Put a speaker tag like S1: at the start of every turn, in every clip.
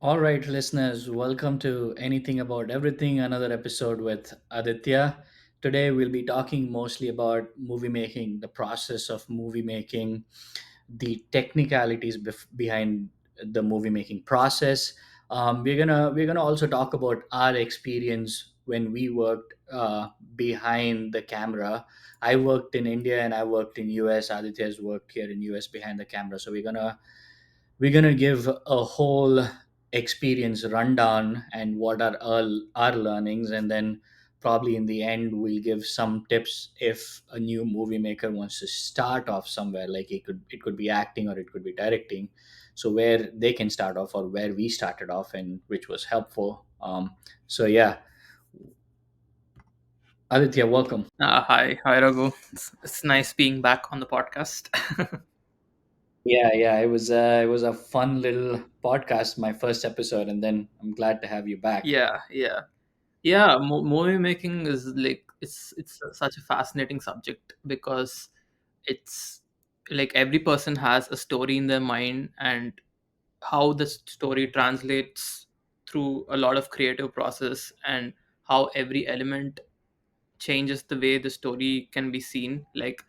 S1: All right, listeners, welcome to Anything About Everything, another episode with Aditya. Today, we'll be talking mostly about movie making, the process of movie making, the technicalities behind the movie making process. We're gonna also talk about our experience when we worked behind the camera. I worked in India and I worked in US. Aditya has worked here in US behind the camera. So we're gonna give a whole experience rundown and what are our learnings, and then probably in the end we'll give some tips if a new movie maker wants to start off somewhere, like it could be acting or it could be directing, so where they can start off or where we started off and which was helpful. So yeah, Aditya, welcome.
S2: Hi, Raghu. It's nice being back on the podcast.
S1: Yeah, it was a fun little podcast, my first episode, and then I'm glad to have you back.
S2: Yeah. Movie making is like it's such a fascinating subject because it's like every person has a story in their mind, and how the story translates through a lot of creative process, and how every element changes the way the story can be seen. Like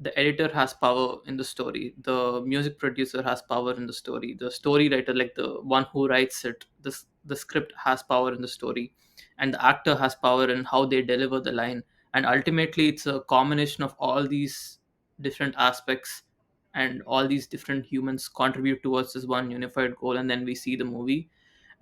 S2: the editor has power in the story, the music producer has power in the story, the story writer, like the one who writes it, the script has power in the story, and the actor has power in how they deliver the line. And ultimately it's a combination of all these different aspects, and all these different humans contribute towards this one unified goal, and then we see the movie.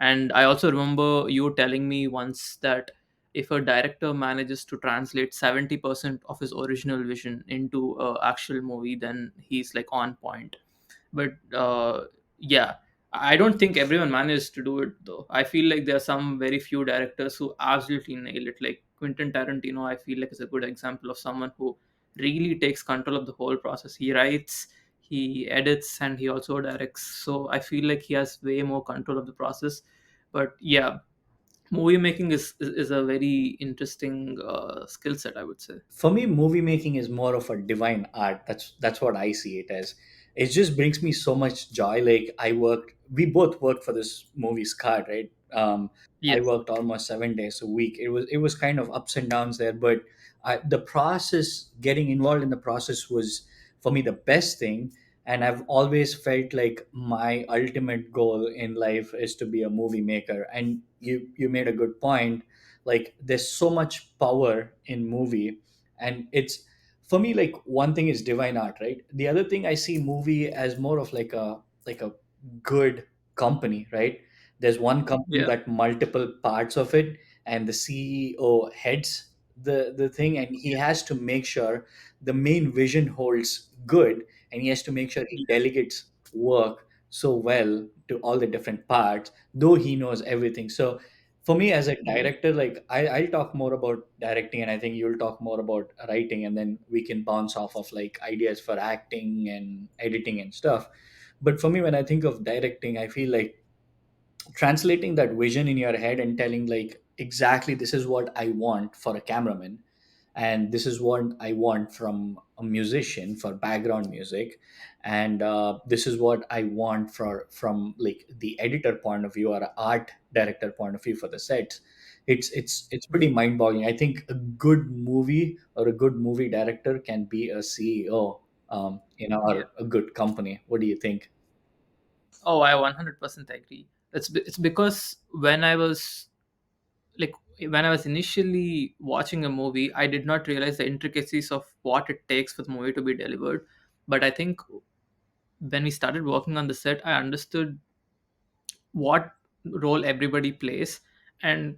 S2: And I also remember you telling me once that if a director manages to translate 70% of his original vision into a actual movie, then he's like on point. But yeah, I don't think everyone manages to do it though. I feel like there are some very few directors who absolutely nail it. Like Quentin Tarantino, I feel like is a good example of someone who really takes control of the whole process. He writes, he edits, and he also directs, so I feel like he has way more control of the process. But yeah, movie making is a very interesting skill set, I would say.
S1: For me, movie making is more of a divine art. That's what I see it as. It just brings me so much joy. Like we both worked for this movie Scar, right? I
S2: Yes.
S1: worked almost 7 days a week. It was kind of ups and downs there, but the process, getting involved in the process, was for me the best thing. And I've always felt like my ultimate goal in life is to be a movie maker. And you made a good point. Like there's so much power in movie, and it's, for me, like one thing is divine art, right? The other thing, I see movie as more of like a good company, right? There's one company,
S2: Yeah.
S1: but multiple parts of it, and the CEO heads the thing, and he has to make sure the main vision holds good, and he has to make sure he delegates work so well to all the different parts, though he knows everything. So for me as a director, like I'll talk more about directing, and I think you'll talk more about writing, and then we can bounce off of like ideas for acting and editing and stuff. But for me, when I think of directing, I feel like translating that vision in your head and telling like exactly this is what I want for a cameraman, and this is what I want from a musician for background music, and this is what I want from like the editor point of view or a art director point of view for the sets. It's pretty mind-boggling. I think a good movie or a good movie director can be a CEO,
S2: Yeah.
S1: or a good company. What do you think?
S2: Oh, I 100% agree. It's because like when I was initially watching a movie, I did not realize the intricacies of what it takes for the movie to be delivered. But I think when we started working on the set, I understood what role everybody plays. And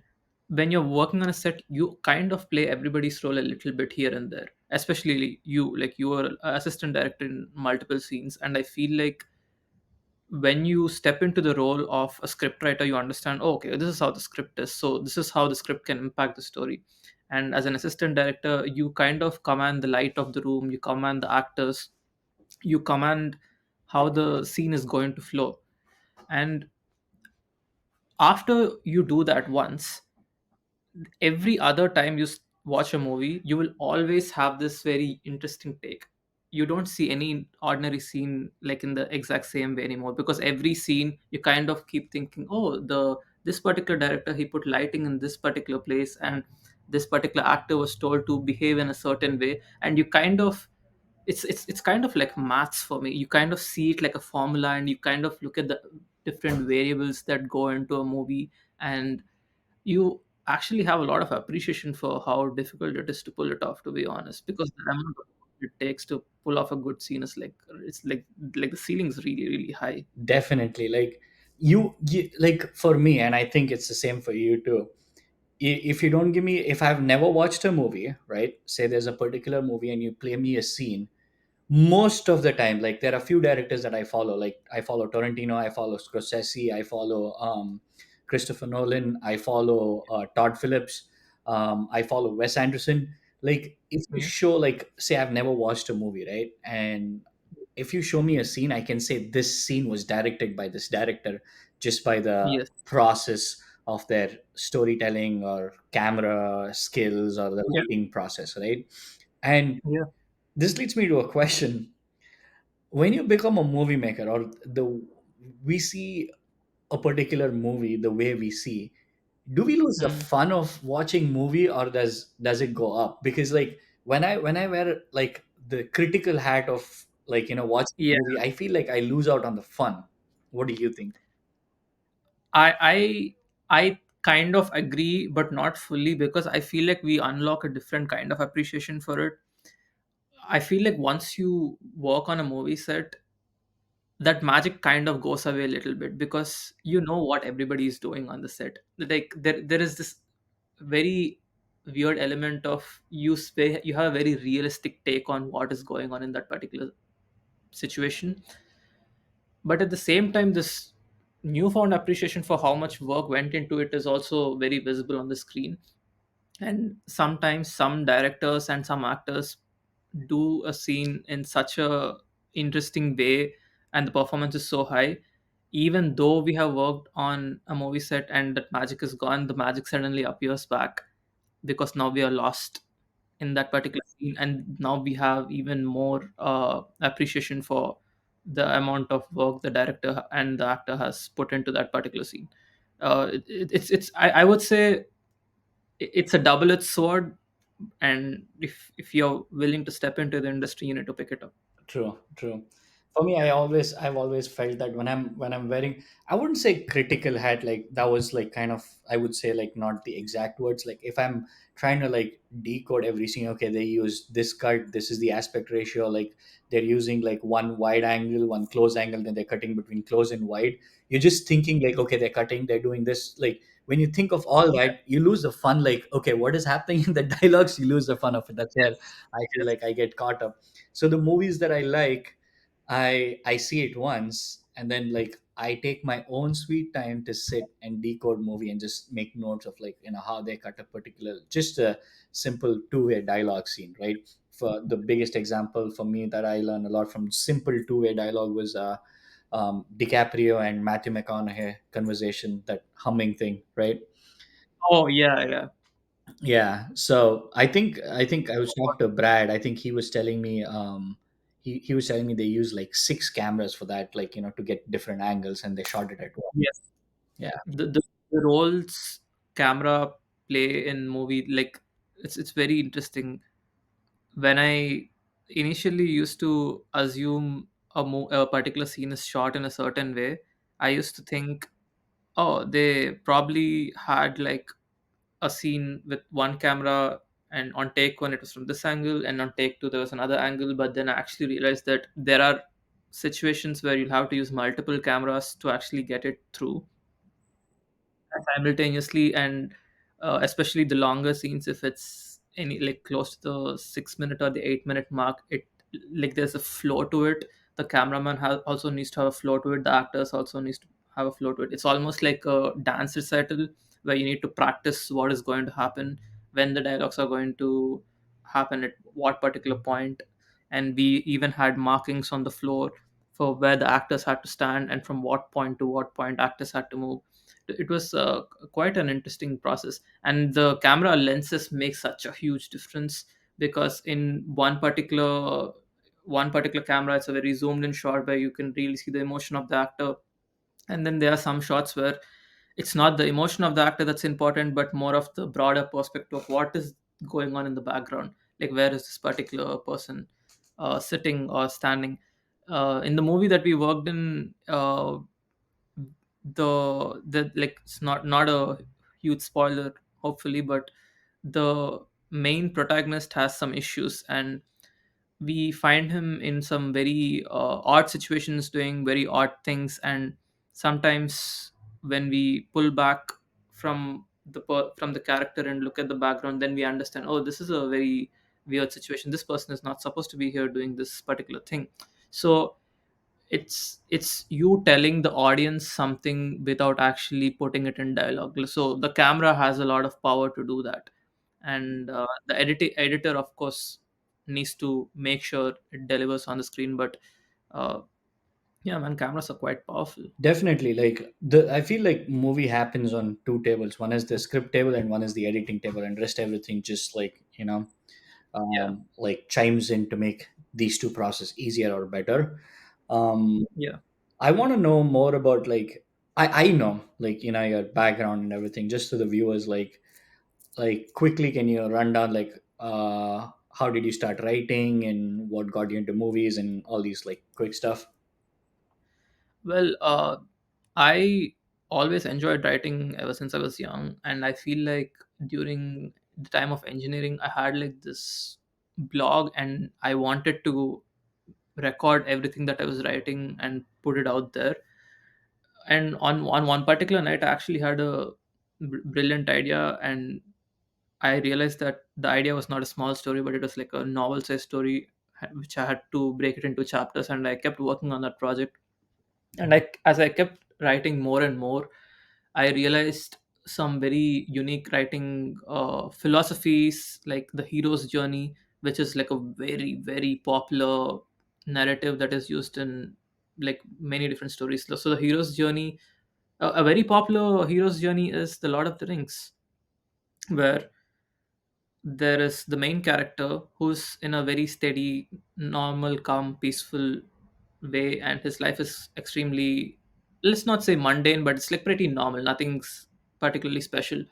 S2: when you're working on a set, you kind of play everybody's role a little bit here and there, especially you, like you are an assistant director in multiple scenes. And I feel like when you step into the role of a scriptwriter, you understand, oh, okay, this is how the script is, so this is how the script can impact the story. And as an assistant director, you kind of command the light of the room, you command the actors, you command how the scene is going to flow. And after you do that once, every other time you watch a movie, you will always have this very interesting take. you don't see any ordinary scene like in the exact same way anymore, because every scene you kind of keep thinking, oh, the this particular director, he put lighting in this particular place, and this particular actor was told to behave in a certain way, and you kind of, it's kind of like maths for me. You kind of see it like a formula, and you kind of look at the different variables that go into a movie, and you actually have a lot of appreciation for how difficult it is to pull it off, to be honest, because the amount of work it takes to pull off a good scene is like, it's like the ceiling is really really high.
S1: Definitely. Like you like for me, and I think it's the same for you too. If you don't give me, if I've never watched a movie, right? Say there's a particular movie and you play me a scene, most of the time, like there are a few directors that I follow. Like I follow Tarantino, I follow Scorsese, I follow Christopher Nolan, I follow Todd Phillips, I follow Wes Anderson. Like if you
S2: Yeah.
S1: show, like say I've never watched a movie, right? And if you show me a scene, I can say this scene was directed by this director just by the
S2: Yes.
S1: process of their storytelling or camera skills or the
S2: Yeah.
S1: lighting process, right? And
S2: Yeah.
S1: this leads me to a question. When you become a movie maker, or the we see a particular movie the way we see, do we lose the
S2: Mm.
S1: fun of watching movie, or does it go up? Because like when I wear like the critical hat of, like, watching a
S2: Yeah.
S1: movie, I feel like I lose out on the fun. What do you think?
S2: I kind of agree, but not fully, because I feel like we unlock a different kind of appreciation for it. I feel like once you work on a movie set, that magic kind of goes away a little bit, because you know what everybody is doing on the set. Like there is this very weird element of you have a very realistic take on what is going on in that particular situation, but at the same time, this newfound appreciation for how much work went into it is also very visible on the screen. And sometimes some directors and some actors do a scene in such a interesting way, and the performance is so high, even though we have worked on a movie set and that magic is gone, the magic suddenly appears back, because now we are lost in that particular scene, and now we have even more appreciation for the amount of work the director and the actor has put into that particular scene. It's I would say it's a double-edged sword, and if you're willing to step into the industry, you need to pick it up.
S1: True, true. For me, I've always felt that when I'm wearing, I wouldn't say critical hat, like that was like kind of, I would say like not the exact words. Like if I'm trying to like decode every scene, okay, they use this cut, this is the aspect ratio, like they're using like one wide angle, one close angle, then they're cutting between close and wide. You're just thinking like, okay, they're cutting, they're doing this. Like when you think of all
S2: Yeah.
S1: that, you lose the fun. Like, okay, what is happening in the dialogues? You lose the fun of it. That's where I feel
S2: Yes.
S1: like I get caught up. So the movies that I like, I see it once, and then like I take my own sweet time to sit and decode movie and just make notes of, like, how they cut a particular, just a simple two-way dialogue scene, right? For the biggest example for me that I learned a lot from simple two-way dialogue was DiCaprio and Matthew McConaughey conversation, that humming thing, right?
S2: Oh yeah, yeah.
S1: Yeah, so I think I was talking to Brad. I think he was telling me, he was telling me they use like six cameras for that, like, to get different angles, and they shot it at once.
S2: Yes.
S1: Yeah,
S2: The roles camera play in movie, like it's very interesting. When I initially used to assume a particular scene is shot in a certain way, I used to think, oh, they probably had like a scene with one camera, and on take one it was from this angle, and on take two there was another angle. But then I actually realized that there are situations where you'll have to use multiple cameras to actually get it through simultaneously, and especially the longer scenes, if it's any like close to the 6 minute or the 8 minute mark, it like there's a flow to it. The cameraman also needs to have a flow to it, the actors also needs to have a flow to it. It's almost like a dance recital where you need to practice what is going to happen, when the dialogues are going to happen at what particular point. And we even had markings on the floor for where the actors had to stand, and from what point to what point actors had to move. It was quite an interesting process, and the camera lenses make such a huge difference, because in one particular one particular camera, it's a very zoomed in shot where you can really see the emotion of the actor. And then there are some shots where it's not the emotion of the actor that's important, but more of the broader perspective of what is going on in the background, like where is this particular person sitting or standing. In the movie that we worked in, the like, it's not a huge spoiler hopefully, but the main protagonist has some issues, and we find him in some very odd situations doing very odd things. And sometimes when we pull back from the character and look at the background, then we understand, oh, this is a very weird situation, this person is not supposed to be here doing this particular thing. So it's you telling the audience something without actually putting it in dialogue. So the camera has a lot of power to do that. And the editor of course needs to make sure it delivers on the screen. But uh, yeah, man, cameras are quite powerful.
S1: Definitely, like the I feel like movie happens on two tables. One is the script table and one is the editing table, and rest everything just like
S2: Yeah,
S1: like chimes in to make these two process easier or better. Um,
S2: yeah.
S1: I want to know more about like I know like your background and everything. Just to the viewers, like quickly, can you run down like how did you start writing and what got you into movies and all these like quick stuff?
S2: Well, I always enjoyed writing ever since I was young, and I feel like during the time of engineering, I had like this blog, and I wanted to record everything that I was writing and put it out there. And on one particular night, I actually had a brilliant idea, and I realized that the idea was not a small story, but it was like a novel-sized story, which I had to break it into chapters. And I kept working on that project. And as I kept writing more and more, I realized some very unique writing philosophies, like the hero's journey, which is like a very very popular narrative that is used in like many different stories. So the hero's journey, a very popular hero's journey, is the Lord of the Rings, where there is the main character who's in a very steady, normal, calm, peaceful way, and his life is extremely, let's not say mundane, but it's like pretty normal, nothing's particularly special.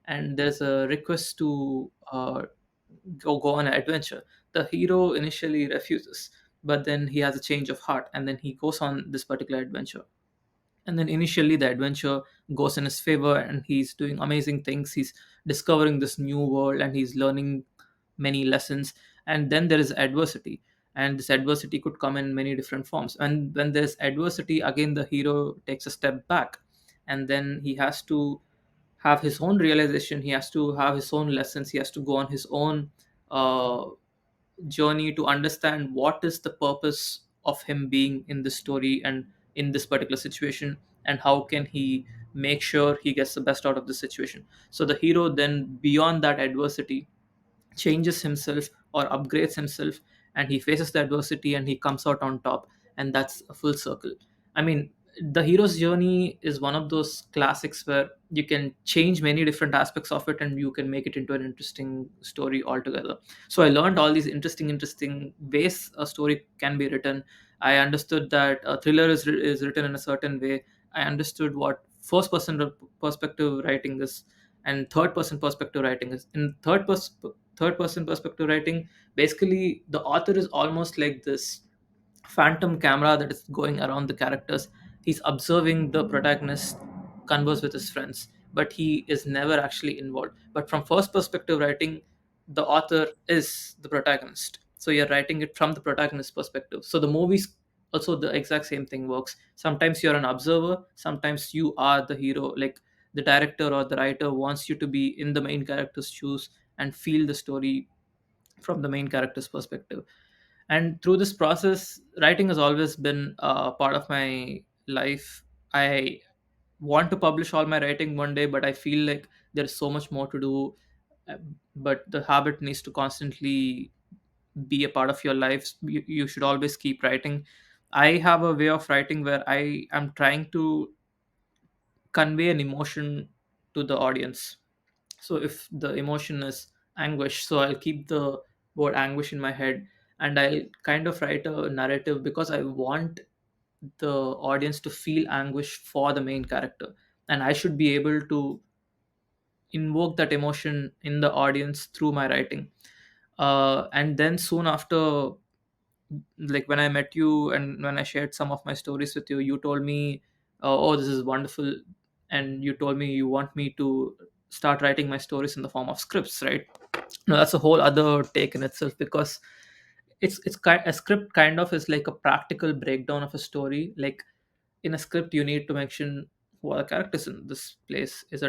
S2: And there's a request to go on an adventure. The hero initially refuses, but then he has a change of heart, and then he goes on this particular adventure. And then initially the adventure goes in his favor, and he's doing amazing things, he's discovering this new world, and he's learning many lessons. And then there is adversity, and this adversity could come in many different forms. And when there's adversity, again the hero takes a step back, and then he has to have his own realization, he has to have his own lessons, he has to go on his own uh, journey to understand what is the purpose of him being in this story and in this particular situation, and how can he make sure he gets the best out of the situation. So the hero then, beyond that adversity, changes himself or upgrades himself, and he faces the adversity and he comes out on top. And that's a full circle. I mean, the hero's journey is one of those classics where you can change many different aspects of it, and you can make it into an interesting story altogether. So I learned all these interesting ways a story can be written. I understood that a thriller is written in a certain way. I understood what first person perspective writing is, and third person perspective writing is. In third person perspective writing, basically the author is almost like this phantom camera that is going around the characters. He's observing the protagonist converse with his friends, but he is never actually involved. But from first perspective writing, the author is the protagonist, so you're writing it from the protagonist perspective. So the movies also, the exact same thing works. Sometimes you're an observer, sometimes you are the hero. Like the director or the writer wants you to be in the main character's shoes and feel the story from the main character's perspective. And through this process, writing has always been a part of my life. I want to publish all my writing one day, but I feel like there's so much more to do. uh, but the habit needs to constantly be a part of your life. You should always keep writing. I have a way of writing where I am trying to convey an emotion to the audience. So if the emotion is anguish, so I'll keep the word anguish in my head. and I'll kind of write a narrative because I want the audience to feel anguish for the main character, and I should be able to invoke that emotion in the audience through my writing. And then soon after, like when I met you and when I shared some of my stories with you, you told me, oh, this is wonderful, and you told me you want me to start writing my stories in the form of scripts, right? Now that's a whole other take in itself, because a script kind of is like a practical breakdown of a story. Like in a script, you need to mention who are the characters in this place. Is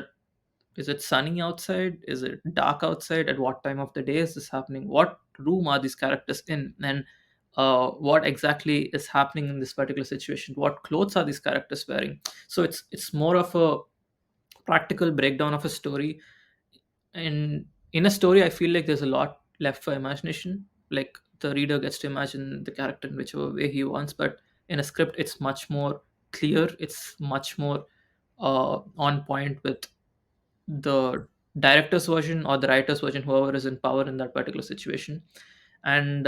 S2: it sunny outside? Is it dark outside? At what time of the day is this happening? What room are these characters in? And what exactly is happening in this particular situation? What clothes are these characters wearing? So it's more of a practical breakdown of a story. And in a story, I feel like there's a lot left for imagination. Like the reader gets to imagine the character in whichever way he wants. But in a script, it's much more clear. It's much more on point with the director's version or the writer's version, whoever is in power in that particular situation. And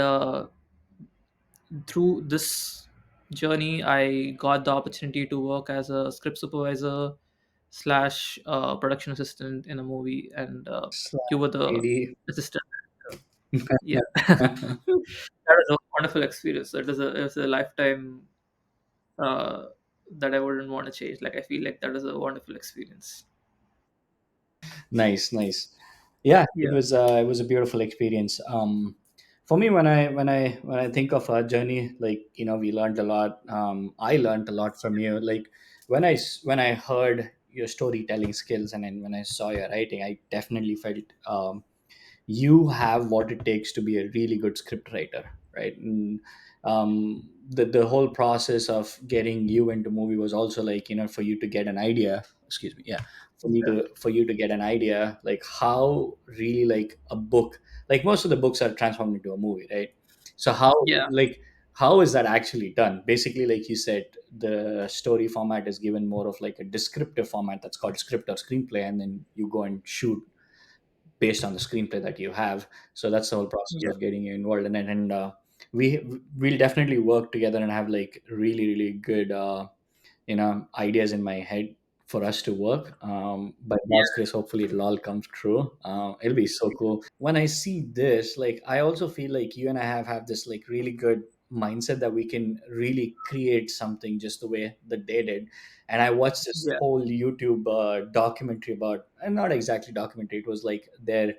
S2: through this journey, I got the opportunity to work as a script supervisor slash production assistant in a movie, and you
S1: Slash
S2: were the
S1: AD.
S2: assistant director. Yeah. That was a wonderful experience. It was a lifetime that I wouldn't want to change. Like I feel like that was a wonderful experience.
S1: Nice, nice. Yeah,
S2: Yeah.
S1: it was a beautiful experience. For me, when I think of our journey, like, we learned a lot. I learned a lot from you. Like when I heard your storytelling skills, and then when I saw your writing, I definitely felt you have what it takes to be a really good script writer, right? And the whole process of getting you into movie was also like, for you to get an idea, excuse me, yeah, for you to get an idea, like how really like a book, like most of the books are transformed into a movie, right? So how,
S2: Yeah.
S1: like, how is that actually done? Basically, like you said, the story format is given more of like a descriptive format that's called script or screenplay, and then you go and shoot based on the screenplay that you have. So that's the whole process
S2: Yeah.
S1: of getting you involved in it. And we we'll definitely work together and have like really really good ideas in my head for us to work. By God's
S2: Yeah.
S1: grace, hopefully it'll all come true. It'll be so cool. When I see this, like, I also feel like you and I have this like really good mindset that we can really create something just the way that they did. And I watched this
S2: Yeah.
S1: whole YouTube documentary about, and not exactly documentary, it was like their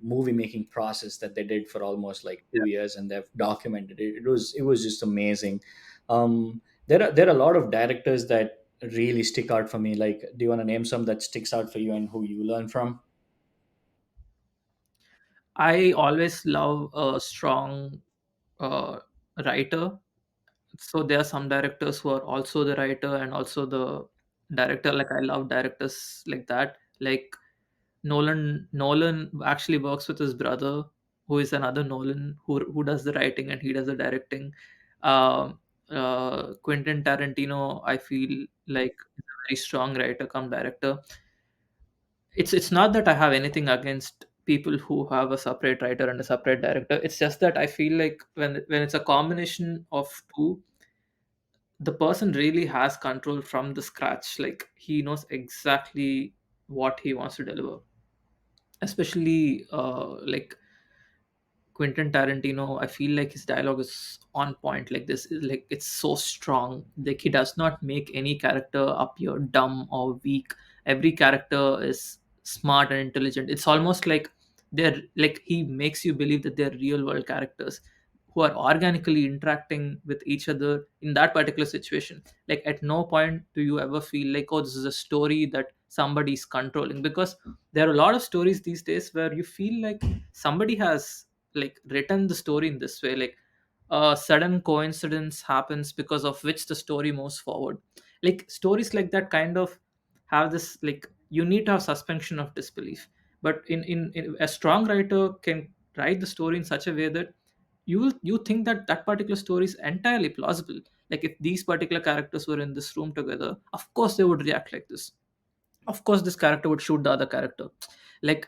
S1: movie making process that they did for almost like 2 years, and they've documented it. It was just amazing. There are a lot of directors that really stick out for me. Like, do you want to name some that sticks out for you and who you learn from?
S2: I always love a strong uh, writer. So there are some directors who are also the writer and also the director. Like I love directors like that. Like Nolan actually works with his brother, who is another Nolan, who does the writing and he does the directing. Um, Quentin Tarantino, I feel like is a very strong writer come director. It's not that I have anything against people who have a separate writer and a separate director. It's just that I feel like when it's a combination of two, the person really has control from the scratch. Like he knows exactly what he wants to deliver. Especially like Quentin Tarantino, I feel like his dialogue is on point. Like this is like it's so strong. Like he does not make any character appear dumb or weak. Every character is smart and intelligent. It's almost like they're like he makes you believe that they're real world characters who are organically interacting with each other in that particular situation. Like at no point do you ever feel like, oh, this is a story that somebody's controlling, because there are a lot of stories these days where you feel like somebody has like written the story in this way. Like a sudden coincidence happens because of which the story moves forward. Like stories like that kind of have this, like you need to have suspension of disbelief. But in a strong writer can write the story in such a way that you think that that particular story is entirely plausible. Like if these particular characters were in this room together, of course they would react like this. Of course this character would shoot the other character. Like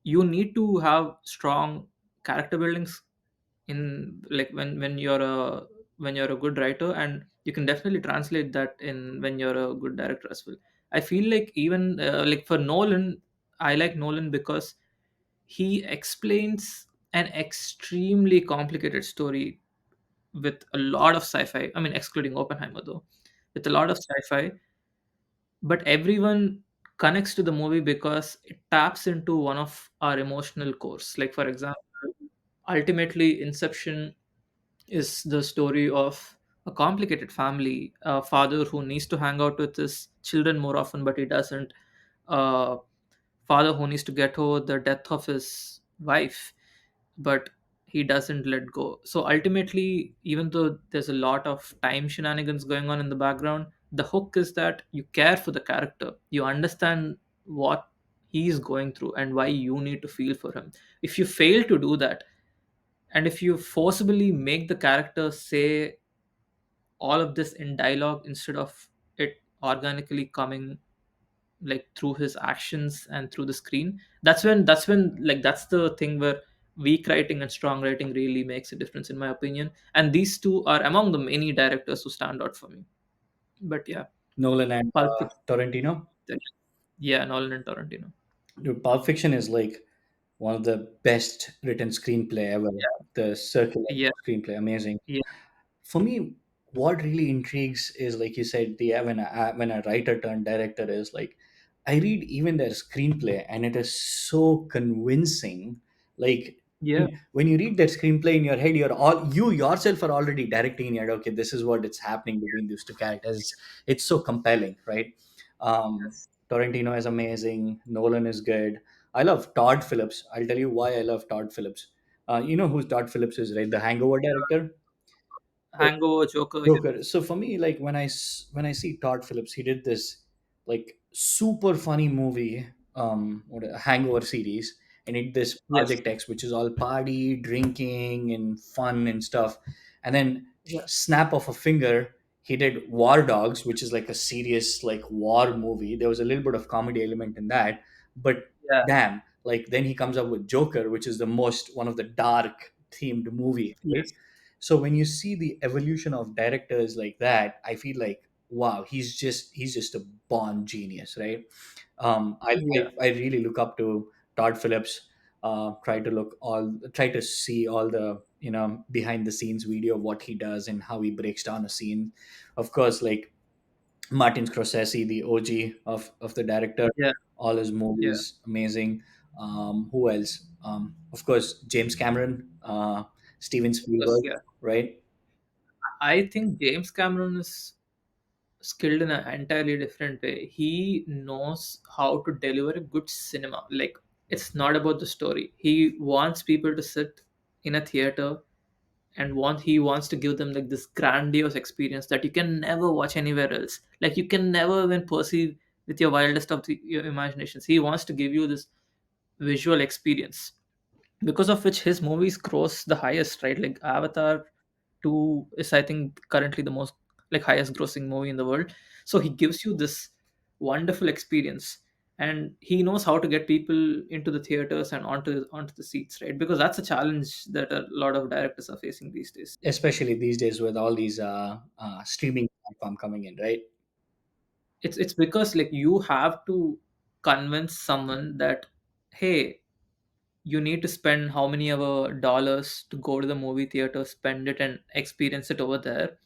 S2: you need to have strong character buildings, in like when you're a good writer, and you can definitely translate that in when you're a good director as well. I feel like even like for Nolan, I like Nolan because he explains an extremely complicated story with a lot of sci-fi. I mean, excluding Oppenheimer though, with a lot of sci-fi, but everyone connects to the movie because it taps into one of our emotional cores. Like for example, ultimately Inception is the story of a complicated family, a father who needs to hang out with his children more often but he doesn't, a father who needs to get over the death of his wife but he doesn't let go. So ultimately, even though there's a lot of time shenanigans going on in the background, the hook is that you care for the character, you understand what he's going through and why you need to feel for him. If you fail to do that, and if you forcibly make the character say all of this in dialogue instead of it organically coming like through his actions and through the screen, that's when like that's the thing where weak writing and strong writing really makes a difference in my opinion, and these two are among the many directors who stand out for me. But yeah,
S1: Nolan and
S2: Pulp Fiction.
S1: Tarantino.
S2: Yeah, Nolan and Tarantino.
S1: Dude, Pulp Fiction is like one of the best written screenplay ever. The circular
S2: Yeah,
S1: screenplay, amazing.
S2: yeah,
S1: For me, what really intrigues is, like you said, the when a writer turned director is like, I read even their screenplay and it is so convincing. Like
S2: yeah,
S1: when you read that screenplay in your head, you yourself are already directing in your head. Okay, this is what it's happening between these two characters. It's so compelling, right? Um,
S2: yes,
S1: Torrentino is amazing. Nolan is good. I love Todd Phillips. I'll tell you why I love Todd Phillips. You know who Todd Phillips is, right? The Hangover director.
S2: Hangover, Joker.
S1: Joker. So for me, like when I see Todd Phillips, he did this like super funny movie, what a Hangover series, and it this
S2: Yes,
S1: Project X, which is all party, drinking, and fun and stuff. And then
S2: yeah,
S1: snap of a finger, he did War Dogs, which is like a serious like war movie. There was a little bit of comedy element in that, but
S2: yeah,
S1: damn, like then he comes up with Joker, which is the most one of the dark themed movie, right?
S2: yes,
S1: So when you see the evolution of directors like that, I feel like wow, he's just a born genius, right?
S2: yeah,
S1: I really look up to Todd Phillips. Try to see all the behind the scenes video of what he does and how he breaks down a scene. Of course, like Martin Scorsese, the OG of the director,
S2: yeah,
S1: all his
S2: yeah,
S1: movies amazing. Who else? Of course, James Cameron, Steven
S2: yes,
S1: Spielberg,
S2: yeah.
S1: right?
S2: I think James Cameron is skilled in an entirely different way. He knows how to deliver a good cinema. Like it's not about the story. He wants people to sit in a theater and he wants to give them like this grandiose experience that you can never watch anywhere else. Like you can never even perceive with your wildest of your imaginations. He wants to give you this visual experience because of which his movies gross the highest, right? Like Avatar 2 is I think currently the most like highest grossing movie in the world. So he gives you this wonderful experience, and he knows how to get people into the theaters and onto the seats, right? Because that's a challenge that a lot of directors are facing these days.
S1: Especially these days with all these streaming platform coming in, right?
S2: It's because like you have to convince someone that hey, you need to spend how many ever dollars to go to the movie theater, spend it and experience it over there,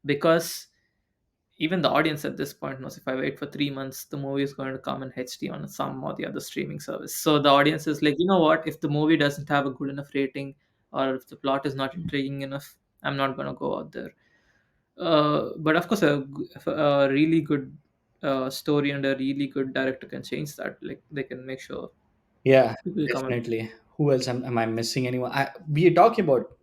S2: because even the audience at this point knows if I wait for 3 months, the movie is going to come in HD on some or the other streaming service. So the audience is like, you know what, if the movie doesn't have a good enough rating or if the plot is not intriguing enough, I'm not going to go out there. But of course a really good story and a really good director can change that. Like they can make sure
S1: Yeah,
S2: people come and
S1: definitely. Who else am I missing? Anyone? We are talking about.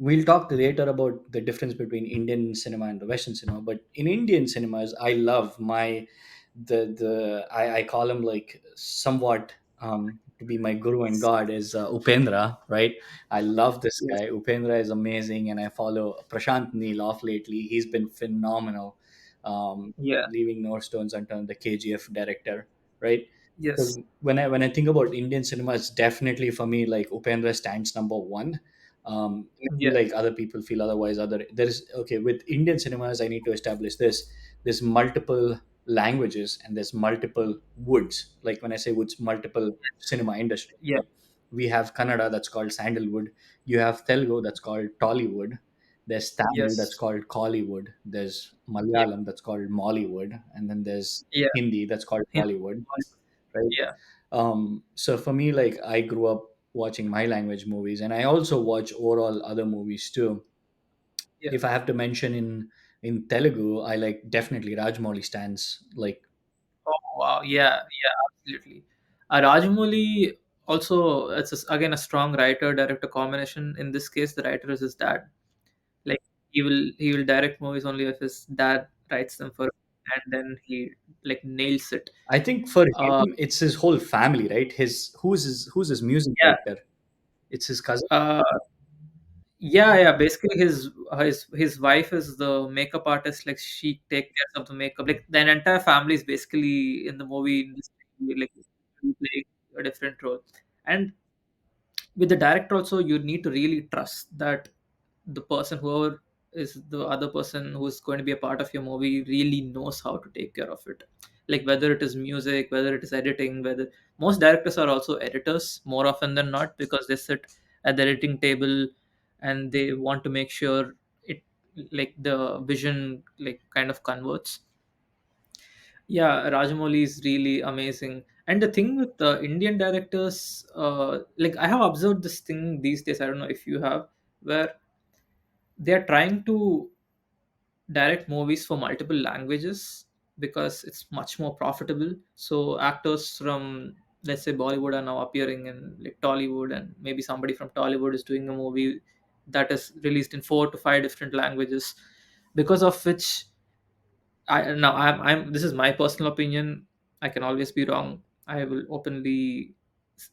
S1: We'll talk later about the difference between Indian cinema and the Western cinema. But in Indian cinemas, I love I call him like somewhat to be my guru and god is Upendra, right? I love this
S2: yes,
S1: guy. Upendra is amazing, and I follow Prashant Neel off lately. He's been phenomenal,
S2: yeah,
S1: leaving no stones unturned. The KGF director, right?
S2: yes,
S1: So when I think about Indian cinema, it's definitely for me like Upendra stands number one. Maybe
S2: Yeah.
S1: like other people feel otherwise. Other there is okay with Indian cinemas. I need to establish this. There's multiple languages and there's multiple woods. Like when I say woods, multiple cinema industry.
S2: Yeah.
S1: Right? We have Kannada that's called sandalwood. You have Telugu that's called Tollywood. There's Tamil that's
S2: Yes.
S1: called Collywood. There's
S2: Yeah.
S1: Malayalam that's called Mollywood, and then there's
S2: Yeah.
S1: Hindi that's called
S2: Him-
S1: Bollywood. Right?
S2: Yeah.
S1: So for me, like I grew up watching my language movies, and I also watch overall other movies too.
S2: Yeah.
S1: If I have to mention in Telugu, I like definitely Rajmouli stands like
S2: Oh wow. Yeah. Yeah. Absolutely. Rajamouli also, again a strong writer director combination. In this case, the writer is his dad. Like he will direct movies only if his dad writes them for him, and then he like nails it.
S1: I think for
S2: Uh,
S1: him it's his whole family, right? Who's his music
S2: yeah.
S1: director? It's his cousin.
S2: Uh, yeah, yeah. Basically, his wife is the makeup artist. Like she takes care of the makeup. Like the entire family is basically in the movie industry, like playing a different role. And with the director also, you need to really trust that the person, whoever is the other person who's going to be a part of your movie, really knows how to take care of it. Like whether it is music, whether it is editing, whether most directors are also editors more often than not, because they sit at the editing table and they want to make sure it, like the vision like kind of converts. Yeah, Rajamouli is really amazing. And the thing with the Indian directors, like I have observed this thing these days. I don't know if you have, where they are trying to direct movies for multiple languages because it's much more profitable. So actors from, let's say, Bollywood are now appearing in like Tollywood, and maybe somebody from Tollywood is doing a movie that is released in 4 to 5 different languages, because of which I'm this is my personal opinion. I can always be wrong. I will openly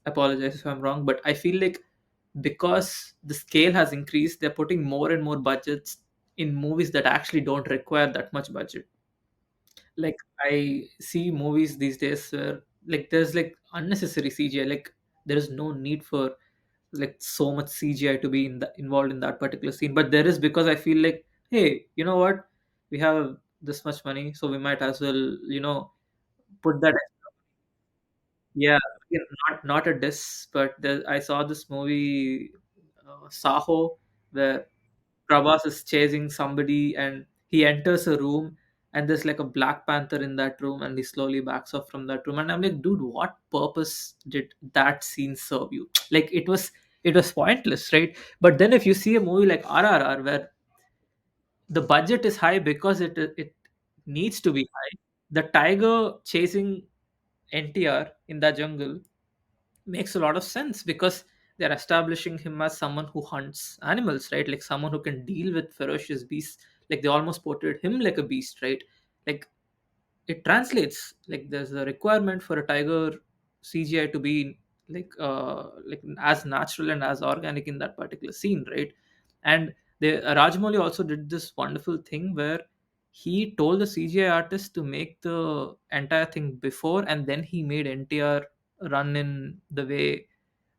S2: apologize if I'm wrong, but I feel like because the scale has increased, they're putting more and more budgets in movies that actually don't require that much budget. Like I see movies these days where like there's like unnecessary CGI. Like there is no need for like so much CGI to be involved in that particular scene. But there is, because I feel like, hey, you know what? We have this much money, so we might as well, put that. Yeah, again, not a diss, but I saw this movie, Saho, where Prabhas is chasing somebody and he enters a room and there's like a Black Panther in that room and he slowly backs off from that room, and I'm like, dude, what purpose did that scene serve you? Like it was pointless, right? But then if you see a movie like RRR where the budget is high because it needs to be high, the tiger chasing NTR in the jungle makes a lot of sense because they're establishing him as someone who hunts animals, right? Like someone who can deal with ferocious beasts. Like they almost portrayed him like a beast, right? Like it translates. Like there's a requirement for a tiger CGI to be like as natural and as organic in that particular scene, right? And Rajmouli also did this wonderful thing where he told the CGI artist to make the entire thing before, and then he made NTR run in the way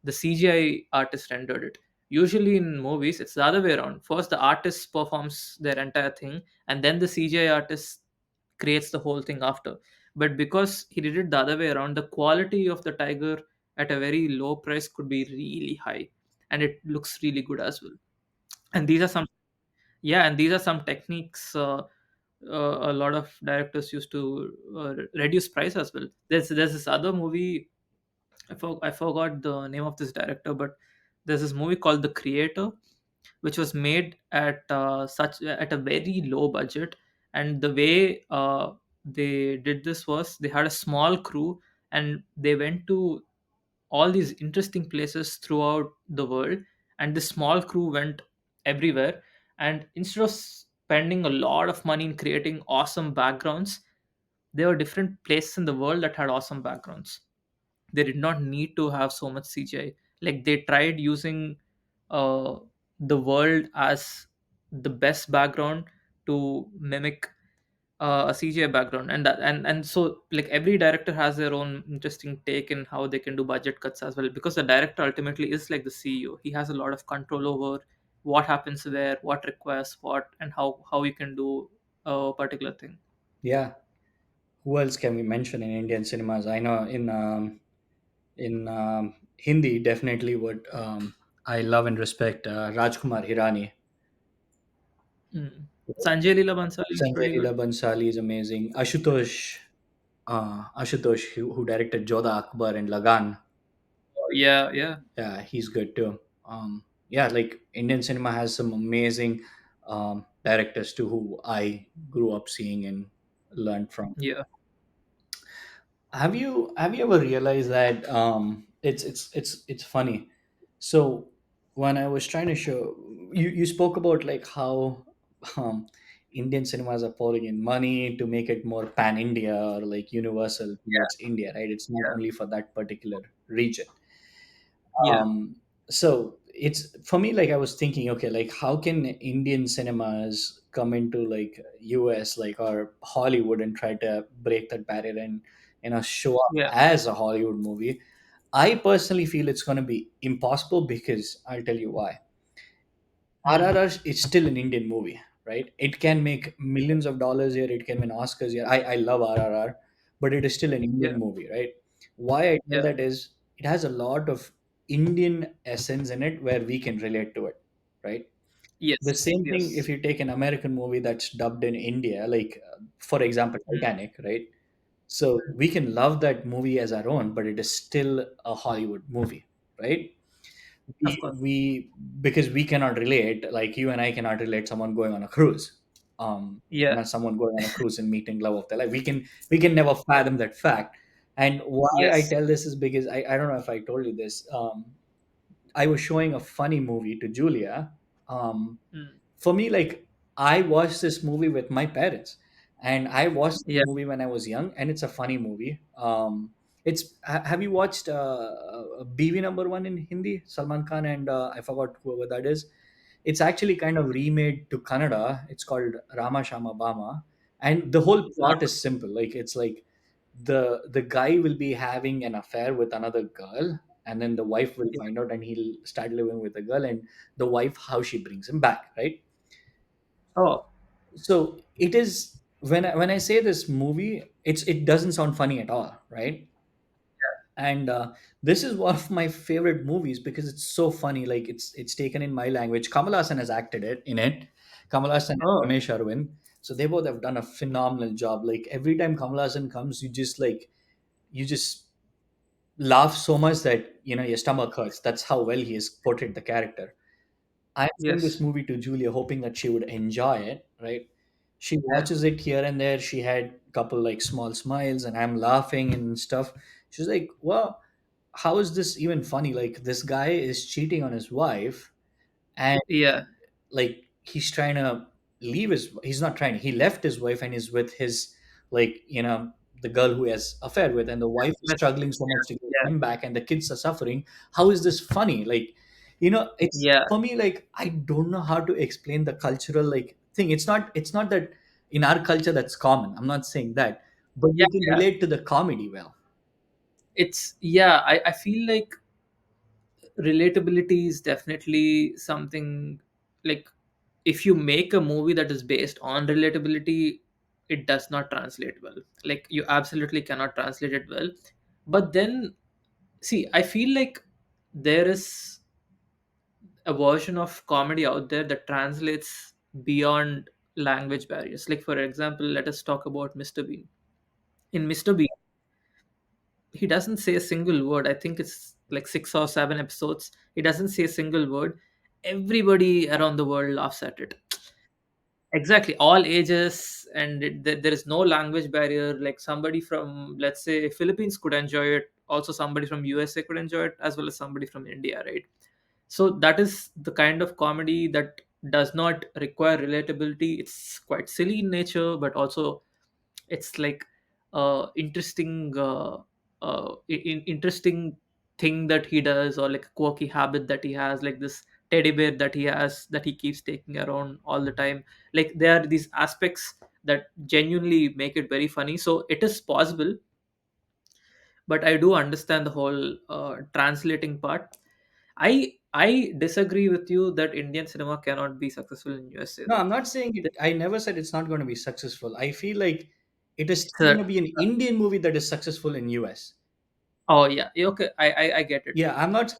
S2: the CGI artist rendered it. Usually in movies, it's the other way around. First, the artist performs their entire thing, and then the CGI artist creates the whole thing after. But because he did it the other way around, the quality of the tiger at a very low price could be really high, and it looks really good as well. And these are some, yeah, and these are some techniques. A lot of directors used to reduce price as well. There's this other movie. I forgot the name of this director, but there's this movie called The Creator, which was made at a very low budget. And the way they did this was they had a small crew and they went to all these interesting places throughout the world, and this small crew went everywhere. And instead of spending a lot of money in creating awesome backgrounds, there were different places in the world that had awesome backgrounds. They did not need to have so much CGI. Like they tried using uh, the world as the best background to mimic. a CGI background, and so like every director has their own interesting take in how they can do budget cuts as well, because the director ultimately is like the CEO. He has a lot of control over what happens where, what requires what, and how you can do a particular thing.
S1: Yeah. Who else can we mention in Indian cinemas? I know in Hindi, definitely what I love and respect Rajkumar Hirani.
S2: Mm. Sanjay Leela Bansali is
S1: Sanjay
S2: pretty
S1: Leela
S2: good.
S1: Bhansali is amazing. Ashutosh, who directed Jodha Akbar and Lagan.
S2: Yeah, yeah,
S1: Yeah, he's good too. Yeah, like Indian cinema has some amazing directors too, who I grew up seeing and learned from.
S2: yeah,
S1: Have you ever realized that it's funny? So when I was trying to show you spoke about like how um, Indian cinemas are pouring in money to make it more pan India or like universal
S2: yeah,
S1: towards India, right? It's not
S2: yeah,
S1: only for that particular region.
S2: yeah,
S1: um so it's for me, like I was thinking, okay, like how can Indian cinemas come into like US, like, or Hollywood, and try to break that barrier and show up
S2: yeah.
S1: as a Hollywood movie? I personally feel it's going to be impossible, because I'll tell you why.
S2: Mm.
S1: RRR is still an Indian movie, right? It can make millions of dollars here. It can win Oscars here. I love RRR, but it is still an
S2: Yeah,
S1: Indian movie, right? Why I tell
S2: yeah.
S1: that is it has a lot of Indian essence in it where we can relate to it, right? The
S2: Yes,
S1: same thing if
S2: yes.
S1: you take an American movie that's dubbed in India, like for example,
S2: Mm.
S1: Titanic, right? So we can love that movie as our own, but it is still a Hollywood movie, right?
S2: Of
S1: we
S2: course.
S1: we because we cannot relate, like you and I cannot relate someone going on a cruise,
S2: Yeah,
S1: someone going on a cruise and meeting love of their life. We can never fathom that fact. And why I
S2: yes.
S1: tell this is because I don't know if I told you this. I was showing a funny movie to Julia. um,
S2: Mm.
S1: for me, like, I watched this movie with my parents, and I watched the
S2: Yeah.
S1: movie when I was young, and it's a funny movie. Have you watched BV number one in Hindi, Salman Khan and I forgot whoever that is. It's actually kind of remade to Kannada. It's called Rama Shama Bama, and the whole
S2: Uh,
S1: plot is simple. Like, it's like the guy will be having an affair with another girl, and then the wife will
S2: yeah.
S1: find out, and he'll start living with the girl, and the wife, how she brings him back, right?
S2: Oh,
S1: So it is, when I say this movie, it doesn't sound funny at all, right? And this is one of my favorite movies because it's so funny. Like, it's taken in my language. Kamal Hassan has acted in it. Kamal Hassan and
S2: oh,
S1: Ramesh Arvind. So they both have done a phenomenal job. Like, every time Kamal Hassan comes, you just laugh so much that your stomach hurts. That's how well he has portrayed the character. I sent this
S2: yes.
S1: movie to Julia hoping that she would enjoy it, right? She
S2: Yeah,
S1: watches it here and there. She had a couple like small smiles, and I'm laughing and stuff. She's like, "Well, how is this even funny? Like, this guy is cheating on his wife, and
S2: yeah,
S1: like he's trying to he's not trying, he left his wife and is with his, like, the girl who he has affair with, and the wife is
S2: yes,
S1: struggling so much to get
S2: yeah,
S1: him back, and the kids are suffering. How is this funny? Like, it's
S2: yeah,
S1: for me, like, I don't know how to explain the cultural like thing. It's not that in our culture that's common. I'm not saying that, but
S2: yeah,
S1: we can
S2: yeah.
S1: relate to the comedy well.
S2: It's yeah. I feel like relatability is definitely something, like, if you make a movie that is based on relatability, it does not translate well. Like, you absolutely cannot translate it well. But then, see, I feel like there is a version of comedy out there that translates beyond language barriers. Like, for example, let us talk about Mr. Bean. In Mr. Bean, he doesn't say a single word. I think it's like 6 or 7 episodes. He doesn't say a single word. Everybody around the world laughs at it. Exactly, all ages, and there is no language barrier. Like, somebody from, let's say, Philippines could enjoy it. Also, somebody from USA could enjoy it, as well as somebody from India, right? So that is the kind of comedy that does not require relatability. It's quite silly in nature, but also it's like interesting, interesting thing that he does, or like a quirky habit that he has, like this teddy bear that he has, that he keeps taking around all the time. Like, there are these aspects that genuinely make it very funny. So it is possible, but I do understand the whole translating part. I disagree with you that Indian cinema cannot be successful in USA
S1: No,
S2: though.
S1: I'm not saying it. I never said it's not going to be successful. I feel like it is still
S2: So,
S1: going to be an Indian movie that is successful in US.
S2: oh yeah, yeah, okay, I get it.
S1: Yeah,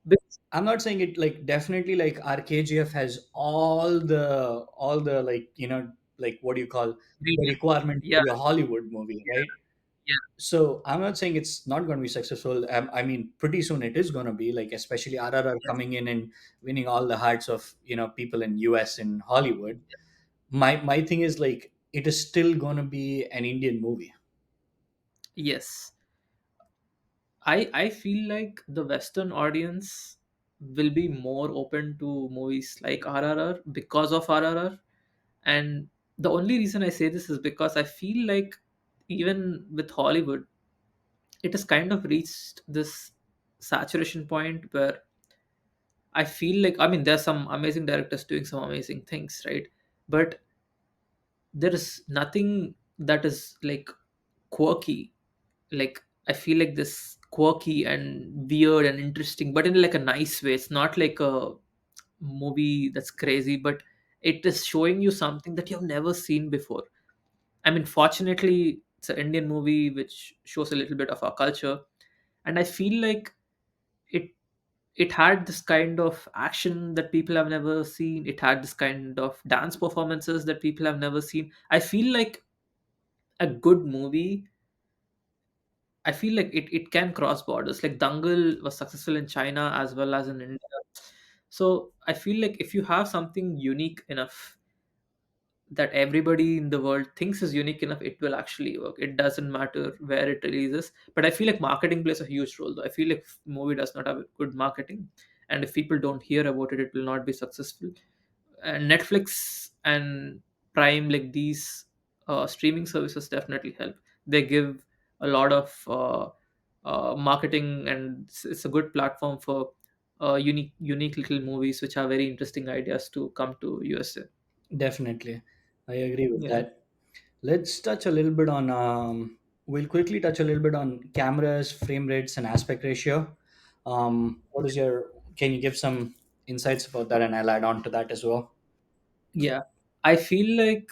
S2: Because
S1: I'm not saying it like definitely like RKGF has all the like like what do you call the requirements
S2: yeah,
S1: to be a Hollywood movie, right?
S2: yeah,
S1: So I'm not saying it's not going to be successful. I mean, pretty soon it is going to be like, especially RRR
S2: yes,
S1: coming in and winning all the hearts of people in US and Hollywood. My thing is like it is still going to be an Indian movie.
S2: yes. I feel like the Western audience will be more open to movies like RRR because of RRR. And the only reason I say this is because I feel like even with Hollywood, it has kind of reached this saturation point where I feel like, I mean, there's some amazing directors doing some amazing things, right? But there is nothing that is like quirky. Like, I feel like this quirky and weird and interesting, but in like a nice way. It's not like a movie that's crazy, but it is showing you something that you've never seen before. I mean, fortunately, it's an Indian movie which shows a little bit of our culture, and I feel like it it had this kind of action that people have never seen. It had this kind of dance performances that people have never seen. I feel like a good movie, I feel like it can cross borders. Like, Dangal was successful in China as well as in India. So I feel like if you have something unique enough that everybody in the world thinks is unique enough, it will actually work. It doesn't matter where it releases. But I feel like marketing plays a huge role though. I feel like if movie does not have good marketing, and if people don't hear about it, it will not be successful. And Netflix and Prime, like these streaming services, definitely help. They give a lot of marketing, and it's a good platform for unique little movies which have very interesting ideas to come to USA.
S1: Definitely, I agree with
S2: Yeah.
S1: that. Let's touch a little bit on. We'll quickly touch a little bit on cameras, frame rates, and aspect ratio. What is your? Can you give some insights about that, and I'll add on to that as well.
S2: Yeah, I feel like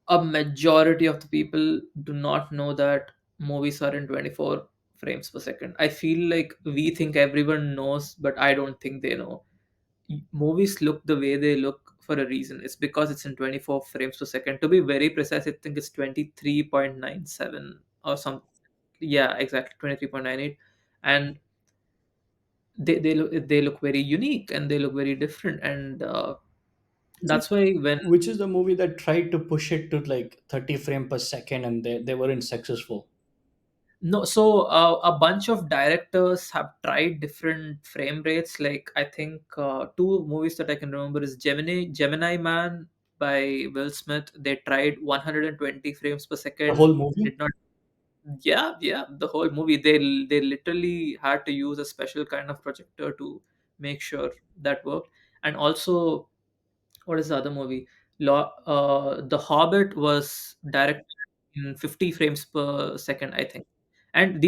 S2: a majority of the people do not know that movies are in 24 frames per second. I feel like we think everyone knows, but I don't think they know. Movies look the way they look for a reason. It's because it's in 24 frames per second. To be very precise, I think it's 23.97 or some. Yeah, exactly, 23.98. And they look very unique, and they look very different, and
S1: Which is
S2: that's why when
S1: which is the movie that tried to push it to like 30 frame per second, and they weren't successful.
S2: no, so a bunch of directors have tried different frame rates. Like, I think two movies that I can remember is Gemini Man by Will Smith. They tried 120 frames per
S1: The
S2: second.
S1: whole movie.
S2: Did not. Yeah, yeah, the whole movie. They literally had to use a special kind of projector to make sure that worked. And also, what is the other movie? The Hobbit was directed in 50 frames per second, I think. And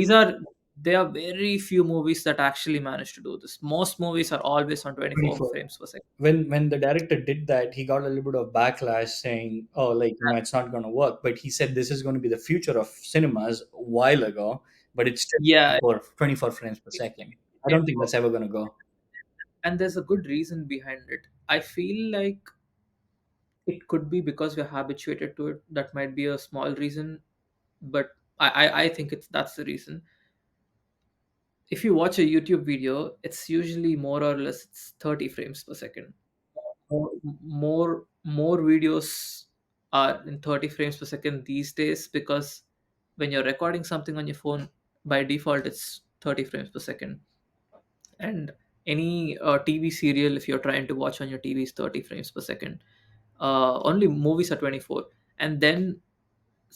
S2: there are very few movies that actually manage to do this. Most movies are always on 24
S1: 24.
S2: frames per second.
S1: When the director did that, he got a little bit of backlash saying, "Oh, like it's not going to work." But he said this is going to be the future of cinemas a while ago, but it's still
S2: Yeah,
S1: 24 frames per
S2: it,
S1: second.
S2: it
S1: I don't
S2: didn't
S1: think
S2: work.
S1: that's ever going to go.
S2: And there's a good reason behind it. I feel like it could be because we're habituated to it. That might be a small reason, but I think that's the reason. If you watch a YouTube video, it's usually more or less it's 30 frames per second. More videos are in 30 frames per second these days, because when you're recording something on your phone, by default it's 30 frames per second. And any TV serial, if you're trying to watch on your TV, is 30 frames per second. Only movies are 24. And then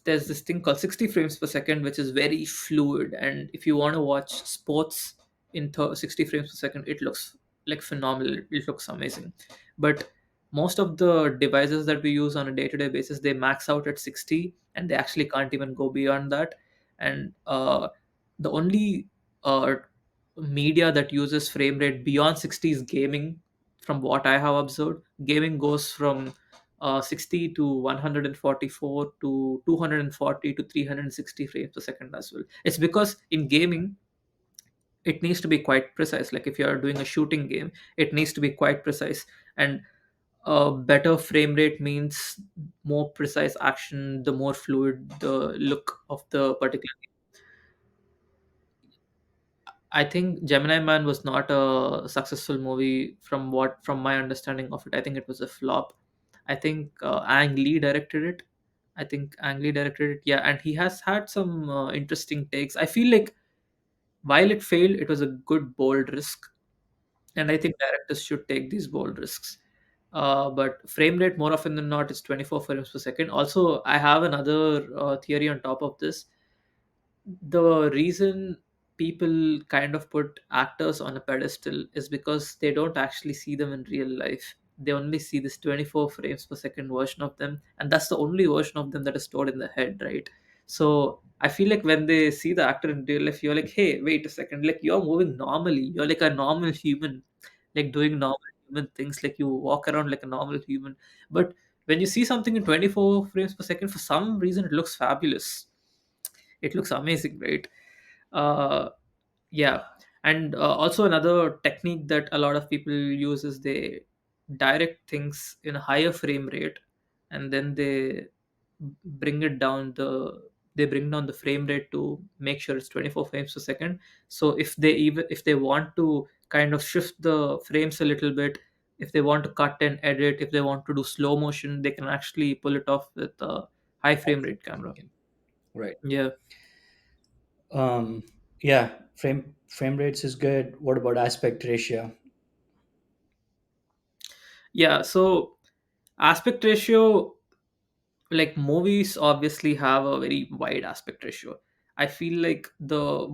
S2: there's this thing called 60 frames per second, which is very fluid. And if you want to watch sports in 60 frames per second, it looks like phenomenal. It looks amazing. But most of the devices that we use on a day-to-day basis, they max out at 60, and they actually can't even go beyond that. And the only uh, media that uses frame rate beyond 60 is gaming. From what I have observed, gaming goes from 60 to 144 to 240 to 360 frames per second as well. It's because in gaming it needs to be quite precise. Like if you are doing a shooting game, it needs to be quite precise. And a better frame rate means more precise action, the more fluid the look of the particular. I think Gemini Man was not a successful movie from my understanding of it. I think it was a flop. I think Ang Lee directed it. Yeah, and he has had some interesting takes. I feel like while it failed, it was a good bold risk, and I think directors should take these bold risks. But frame rate more often than not is 24 frames per second. Also, I have another theory on top of this. The reason people kind of put actors on a pedestal is because they don't actually see them in real life. They only see this 24 frames per second version of them, and that's the only version of them that is stored in the head, right? So I feel like when they see the actor in real life, you're like, hey, wait a second, like you're moving normally, you're like a normal human, like doing normal human things, like you walk around like a normal human. But when you see something in 24 frames per second, for some reason it looks fabulous, it looks amazing, right? uh, yeah. And also another technique that a lot of people use is they direct things in a higher frame rate, and then bring it down the they bring down the frame rate to make sure it's 24 frames per second. So if they want to kind of shift the frames a little bit, if they want to cut and edit, if they want to do slow motion, they can actually pull it off with a high frame rate camera.
S1: Right.
S2: Yeah.
S1: Um, yeah, frame rates is good. What about aspect ratio?
S2: Yeah, so aspect ratio, like movies obviously have a very wide aspect ratio. I feel like the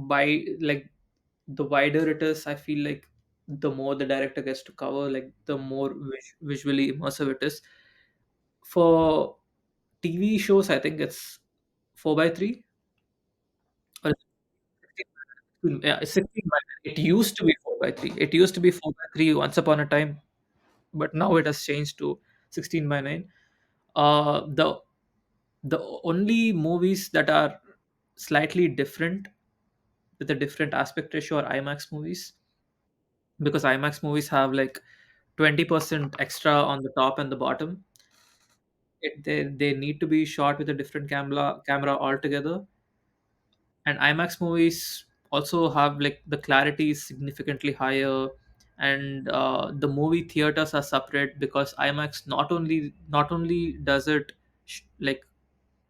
S2: wider it is, I feel like the more the director gets to cover, like the more visually immersive it is. For TV shows, I think it's 4 by 3 or 16, yeah, it's 16 by 9. It used to be 4 by 3. It used to be 4 by 3 once upon a time, but now it has changed to 16 by 9. The only movies that are slightly different with a different aspect ratio are IMAX movies, because IMAX movies have like 20% extra on the top and the bottom. They need to be shot with a different camera altogether. And IMAX movies also have like the clarity is significantly higher, and the movie theaters are separate because IMAX not only does it like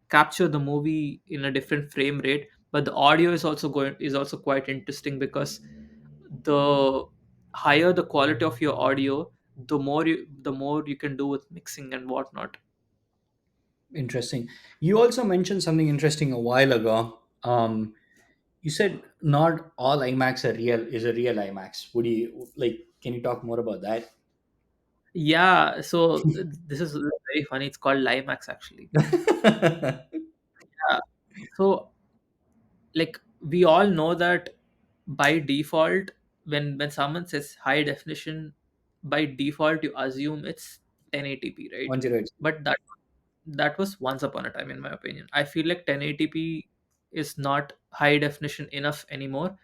S2: capture the movie in a different frame rate, but the audio is also quite interesting, because the higher the quality of your audio, the more you can do with mixing and whatnot.
S1: Interesting. You also mentioned something interesting a while ago. You said not all IMAX are real is a real IMAX. Would you like? Can you talk more about that?
S2: Yeah, so this is very funny. It's called Limax actually. Yeah. So like we all know that by default, when someone says high definition, by default you assume it's 1080p, right?
S1: 108.
S2: But that was once upon a time, in my opinion. I feel like 1080p is not high definition enough anymore.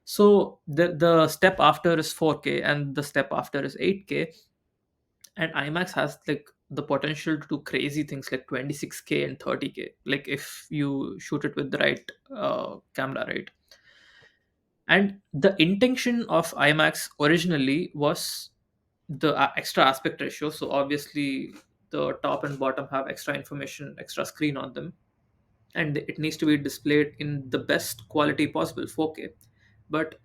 S2: So the step after is 4K, and the step after is 8K. And IMAX has like the potential to do crazy things like 26K and 30K, like if you shoot it with the right camera, right? And the intention of IMAX originally was the extra aspect ratio. So obviously the top and bottom have extra information, extra screen on them, and it needs to be displayed in the best quality possible, 4K. But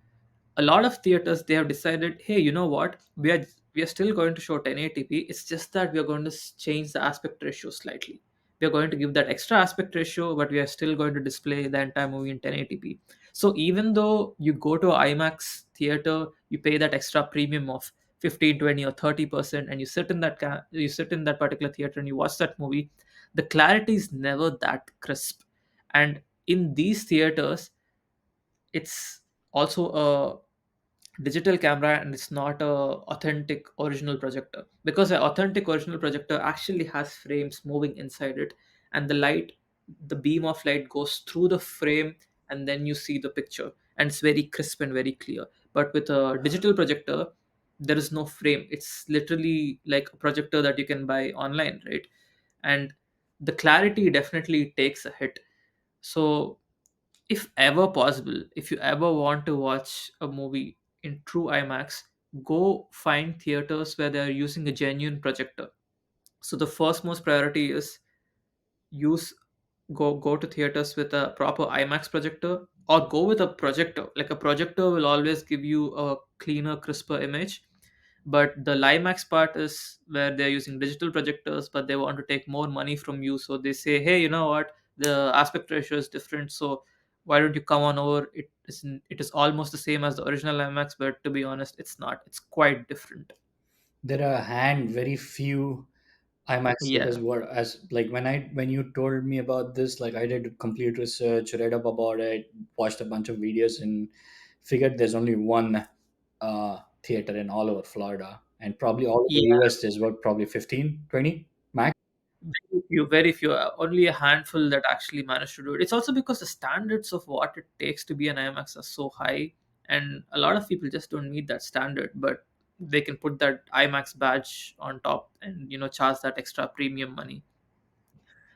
S2: a lot of theaters, they have decided, hey, you know what, we are still going to show 1080p. It's just that we are going to change the aspect ratio slightly. We are going to give that extra aspect ratio, but we are still going to display the entire movie in 1080p. So even though you go to an IMAX theater, you pay that extra premium of 15, 20, or 30%, and you sit in that particular theater and you watch that movie, the clarity is never that crisp. And in these theaters, it's also a digital camera, and it's not a authentic original projector, because an authentic original projector actually has frames moving inside it, and the beam of light goes through the frame, and then you see the picture, and it's very crisp and very clear. But with a digital projector, there is no frame. It's literally like a projector that you can buy online, right? And the clarity definitely takes a hit. So if ever possible, if you ever want to watch a movie in true IMAX, go find theaters where they're using a genuine projector. So the first most priority is use go to theaters with a proper IMAX projector, or go with a projector. Like, a projector will always give you a cleaner, crisper image. But the Limax part is where they're using digital projectors, but they want to take more money from you. So they say, hey, you know what? The aspect ratio is different. So why don't you come on over? It is almost the same as the original Limax, but to be honest, it's not. It's quite different.
S1: There are hand very few IMAX theaters
S2: Yeah.
S1: were as like when you told me about this, like I did complete research, read up about it, watched a bunch of videos, and figured there's only one theater in all over Florida, and probably all over
S2: Yeah.
S1: US there's what, probably 15, 20 max.
S2: Very few, only a handful that actually managed to do it. It's also because the standards of what it takes to be an IMAX are so high, and a lot of people just don't meet that standard. But they can put that IMAX badge on top and charge that extra premium money.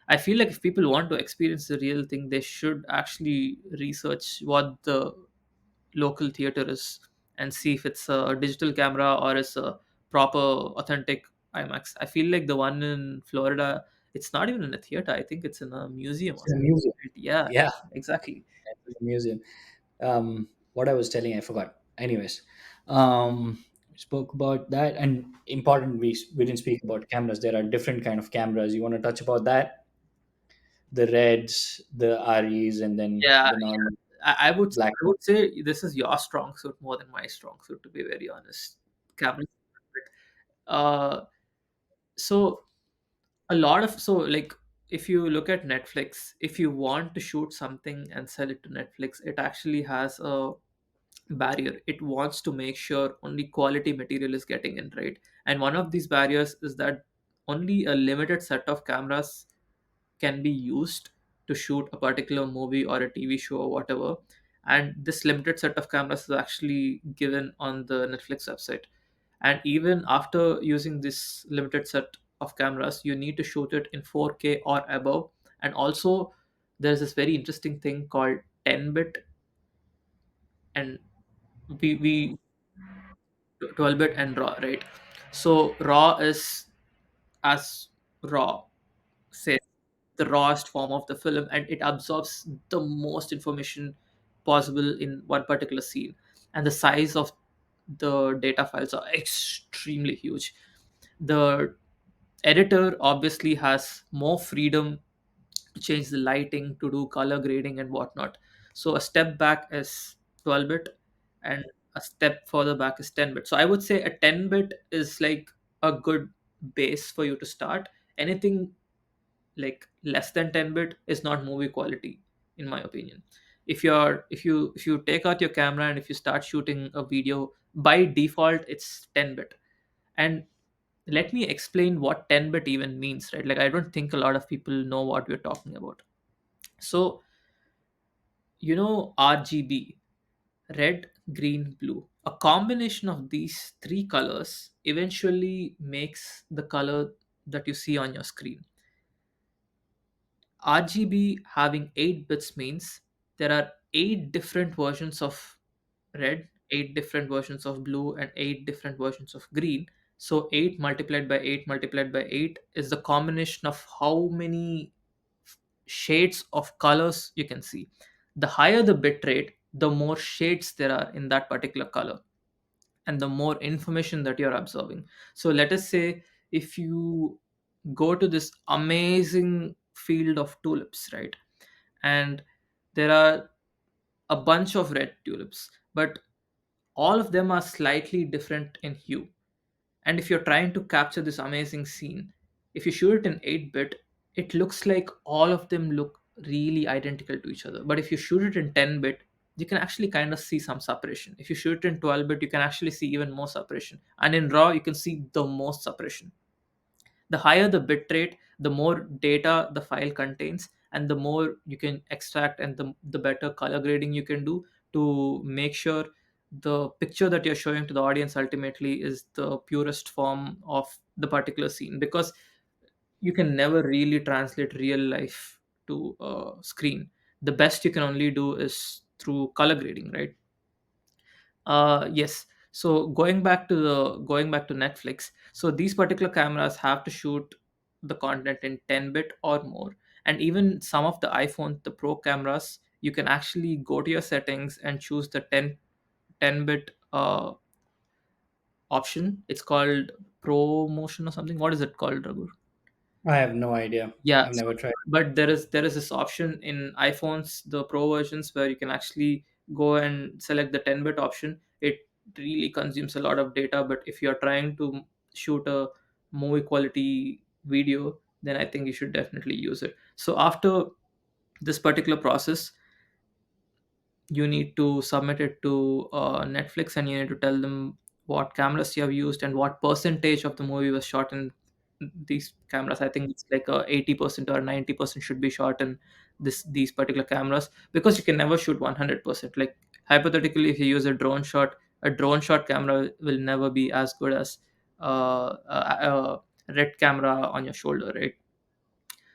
S2: I feel like if people want to experience the real thing, they should actually research what the local theater is, and see if it's a digital camera or it's a proper authentic IMAX. I feel like the one in Florida, it's not even in a theater. I think it's in a museum
S1: It's
S2: or
S1: in a
S2: something.
S1: museum.
S2: Right? Yeah,
S1: Yeah,
S2: exactly.
S1: it's in a museum. What I was telling, I forgot. Anyways, we spoke about that, and important, we didn't speak about cameras. There are different kind of cameras. You want to touch about that? The reds, the REs, and then
S2: Yeah,
S1: the normal black.
S2: I would say this is your strong suit more than my strong suit, to be very honest. Cameras. Uh, so a lot of so like if you look at Netflix, if you want to shoot something and sell it to Netflix, it actually has a barrier. It wants to make sure only quality material is getting in, right? And one of these barriers is that only a limited set of cameras can be used to shoot a particular movie or a TV show or whatever. And this limited set of cameras is actually given on the Netflix website. And even after using this limited set of cameras, you need to shoot it in 4K or above. And also, there's this very interesting thing called 10-bit, and we 12-bit and raw, right? So raw is as raw, say, the rawest form of the film, and it absorbs the most information possible in one particular scene. And the size of the data files are extremely huge. The editor obviously has more freedom to change the lighting, to do color grading and whatnot. So a step back is 12-bit, and a step further back is 10-bit. So I would say a 10-bit is like a good base for you to start. Anything like less than 10-bit is not movie quality, in my opinion. If you take out your camera and if you start shooting a video, by default it's 10-bit. And let me explain what 10-bit even means, right? Like, I don't think a lot of people know what we're talking about. So, RGB, red, green, blue. A combination of these three colors eventually makes the color that you see on your screen. RGB having 8 bits means there are 8 different versions of red, 8 different versions of blue, and 8 different versions of green. So 8 multiplied by 8 multiplied by 8 is the combination of how many shades of colors you can see. The higher the bit rate, the more shades there are in that particular color, and the more information that you're observing. So let us say if you go to this amazing field of tulips, right? And there are a bunch of red tulips, but all of them are slightly different in hue. And if you're trying to capture this amazing scene, if you shoot it in 8-bit, it looks like all of them look really identical to each other. But if you shoot it in 10-bit, you can actually kind of see some separation. If you shoot it in 12-bit, you can actually see even more separation. And in RAW, you can see the most separation. The higher the bit rate, the more data the file contains, and the more you can extract, and the better color grading you can do to make sure the picture that you're showing to the audience ultimately is the purest form of the particular scene. Because you can never really translate real life to a screen. The best you can only do is through color grading, right? Yes. So going back to Netflix. So these particular cameras have to shoot the content in 10-bit or more. And even some of the iPhone, the Pro cameras, you can actually go to your settings and choose the 10-bit option. It's called Pro Motion or something. What is it called, Raghu?
S1: I have no idea.
S2: Yeah,
S1: I've never tried.
S2: but there is this option in iPhones, the Pro versions, where you can actually go and select the 10-bit option. It really consumes a lot of data, but if you're trying to shoot a movie quality video, then I think you should definitely use it. So after this particular process, you need to submit it to Netflix, and you need to tell them what cameras you have used and what percentage of the movie was shot in these cameras. I think it's like 80% or 90% should be shot in these particular cameras, because you can never shoot 100%. Like hypothetically, if you use a drone shot camera will never be as good as a red camera on your shoulder, right?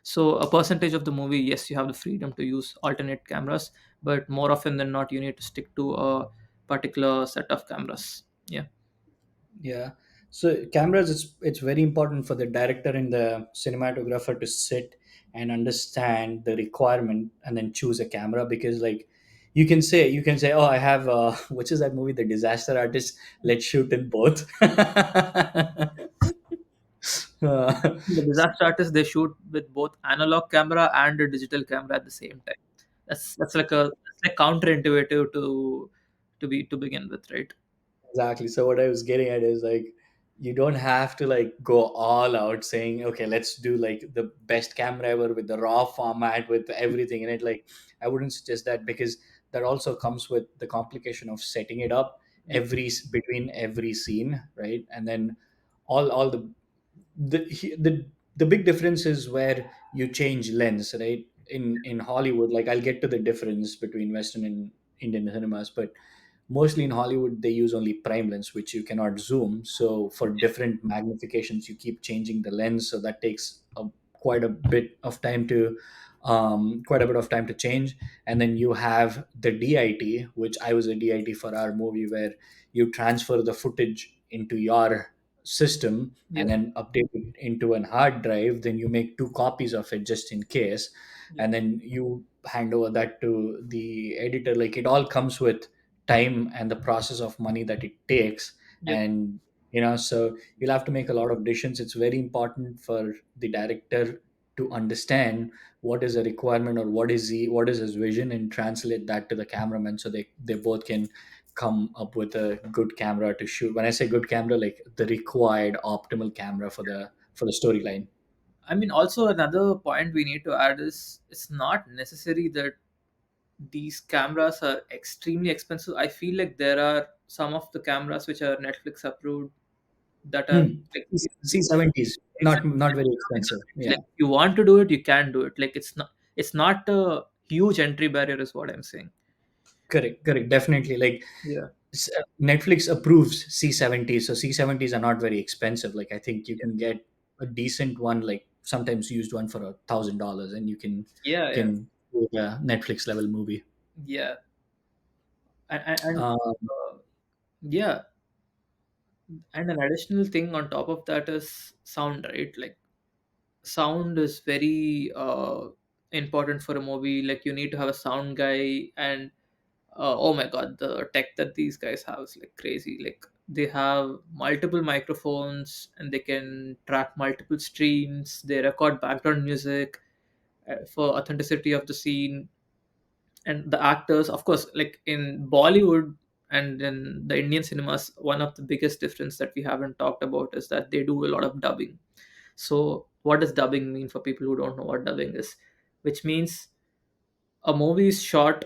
S2: So a percentage of the movie, yes, you have the freedom to use alternate cameras, but more often than not, you need to stick to a particular set of cameras. Yeah.
S1: Yeah. So cameras, it's very important for the director and the cinematographer to sit and understand the requirement and then choose a camera, because like you can say, oh, I have which is that movie, The Disaster Artist, let's shoot in both. Uh,
S2: The disaster artists, they shoot with both analog camera and a digital camera at the same time. That's like counterintuitive to begin with, right?
S1: Exactly. So what I was getting at is like you don't have to like go all out saying, okay, let's do like the best camera ever with the raw format with everything in it. Like I wouldn't suggest that, because that also comes with the complication of setting it up
S2: Yep.
S1: between every scene, right? And then all the big difference is where you change lens, right? In Hollywood, like I'll get to the difference between Western and Indian cinemas, but mostly in Hollywood they use only prime lens, which you cannot zoom. So for different magnifications you keep changing the lens, so that takes quite a bit of time to change. And then you have the DIT, which I was a DIT for our movie, where you transfer the footage into your system and
S2: Yep.
S1: then update it into an hard drive. Then you make two copies of it just in case,
S2: Yep.
S1: and then you hand over that to the editor. Like it all comes with time and the process of money that it takes.
S2: Yep.
S1: And so you'll have to make a lot of decisions. It's very important for the director to understand what is a requirement, or what is his vision, and translate that to the cameraman, so they both can come up with a good camera to shoot. When I say good camera, like the required optimal camera for the storyline.
S2: I mean, also another point we need to add is it's not necessary that these cameras are extremely expensive. I feel like there are some of the cameras which are Netflix approved that are like
S1: C70s, not
S2: exactly
S1: very expensive. Yeah.
S2: like you want to do it, you can do it. Like it's not a huge entry barrier, is what I'm saying.
S1: Correct, definitely. Like
S2: Yeah.
S1: Netflix approves C70s, so C70s are not very expensive. Like I think you
S2: Yeah.
S1: can get a decent one, like sometimes used one for $1,000, and
S2: Yeah. Yeah.
S1: can do a Netflix level movie.
S2: Yeah. And
S1: Um,
S2: yeah, and an additional thing on top of that is sound, right? Like sound is very important for a movie. Like you need to have a sound guy, and oh my god, the tech that these guys have is like crazy. Like they have multiple microphones and they can track multiple streams. They record background music for authenticity of the scene. And the actors, of course, like in Bollywood And in the Indian cinemas, one of the biggest difference that we haven't talked about is that they do a lot of dubbing. So what does dubbing mean for people who don't know what dubbing is? Which means a movie is shot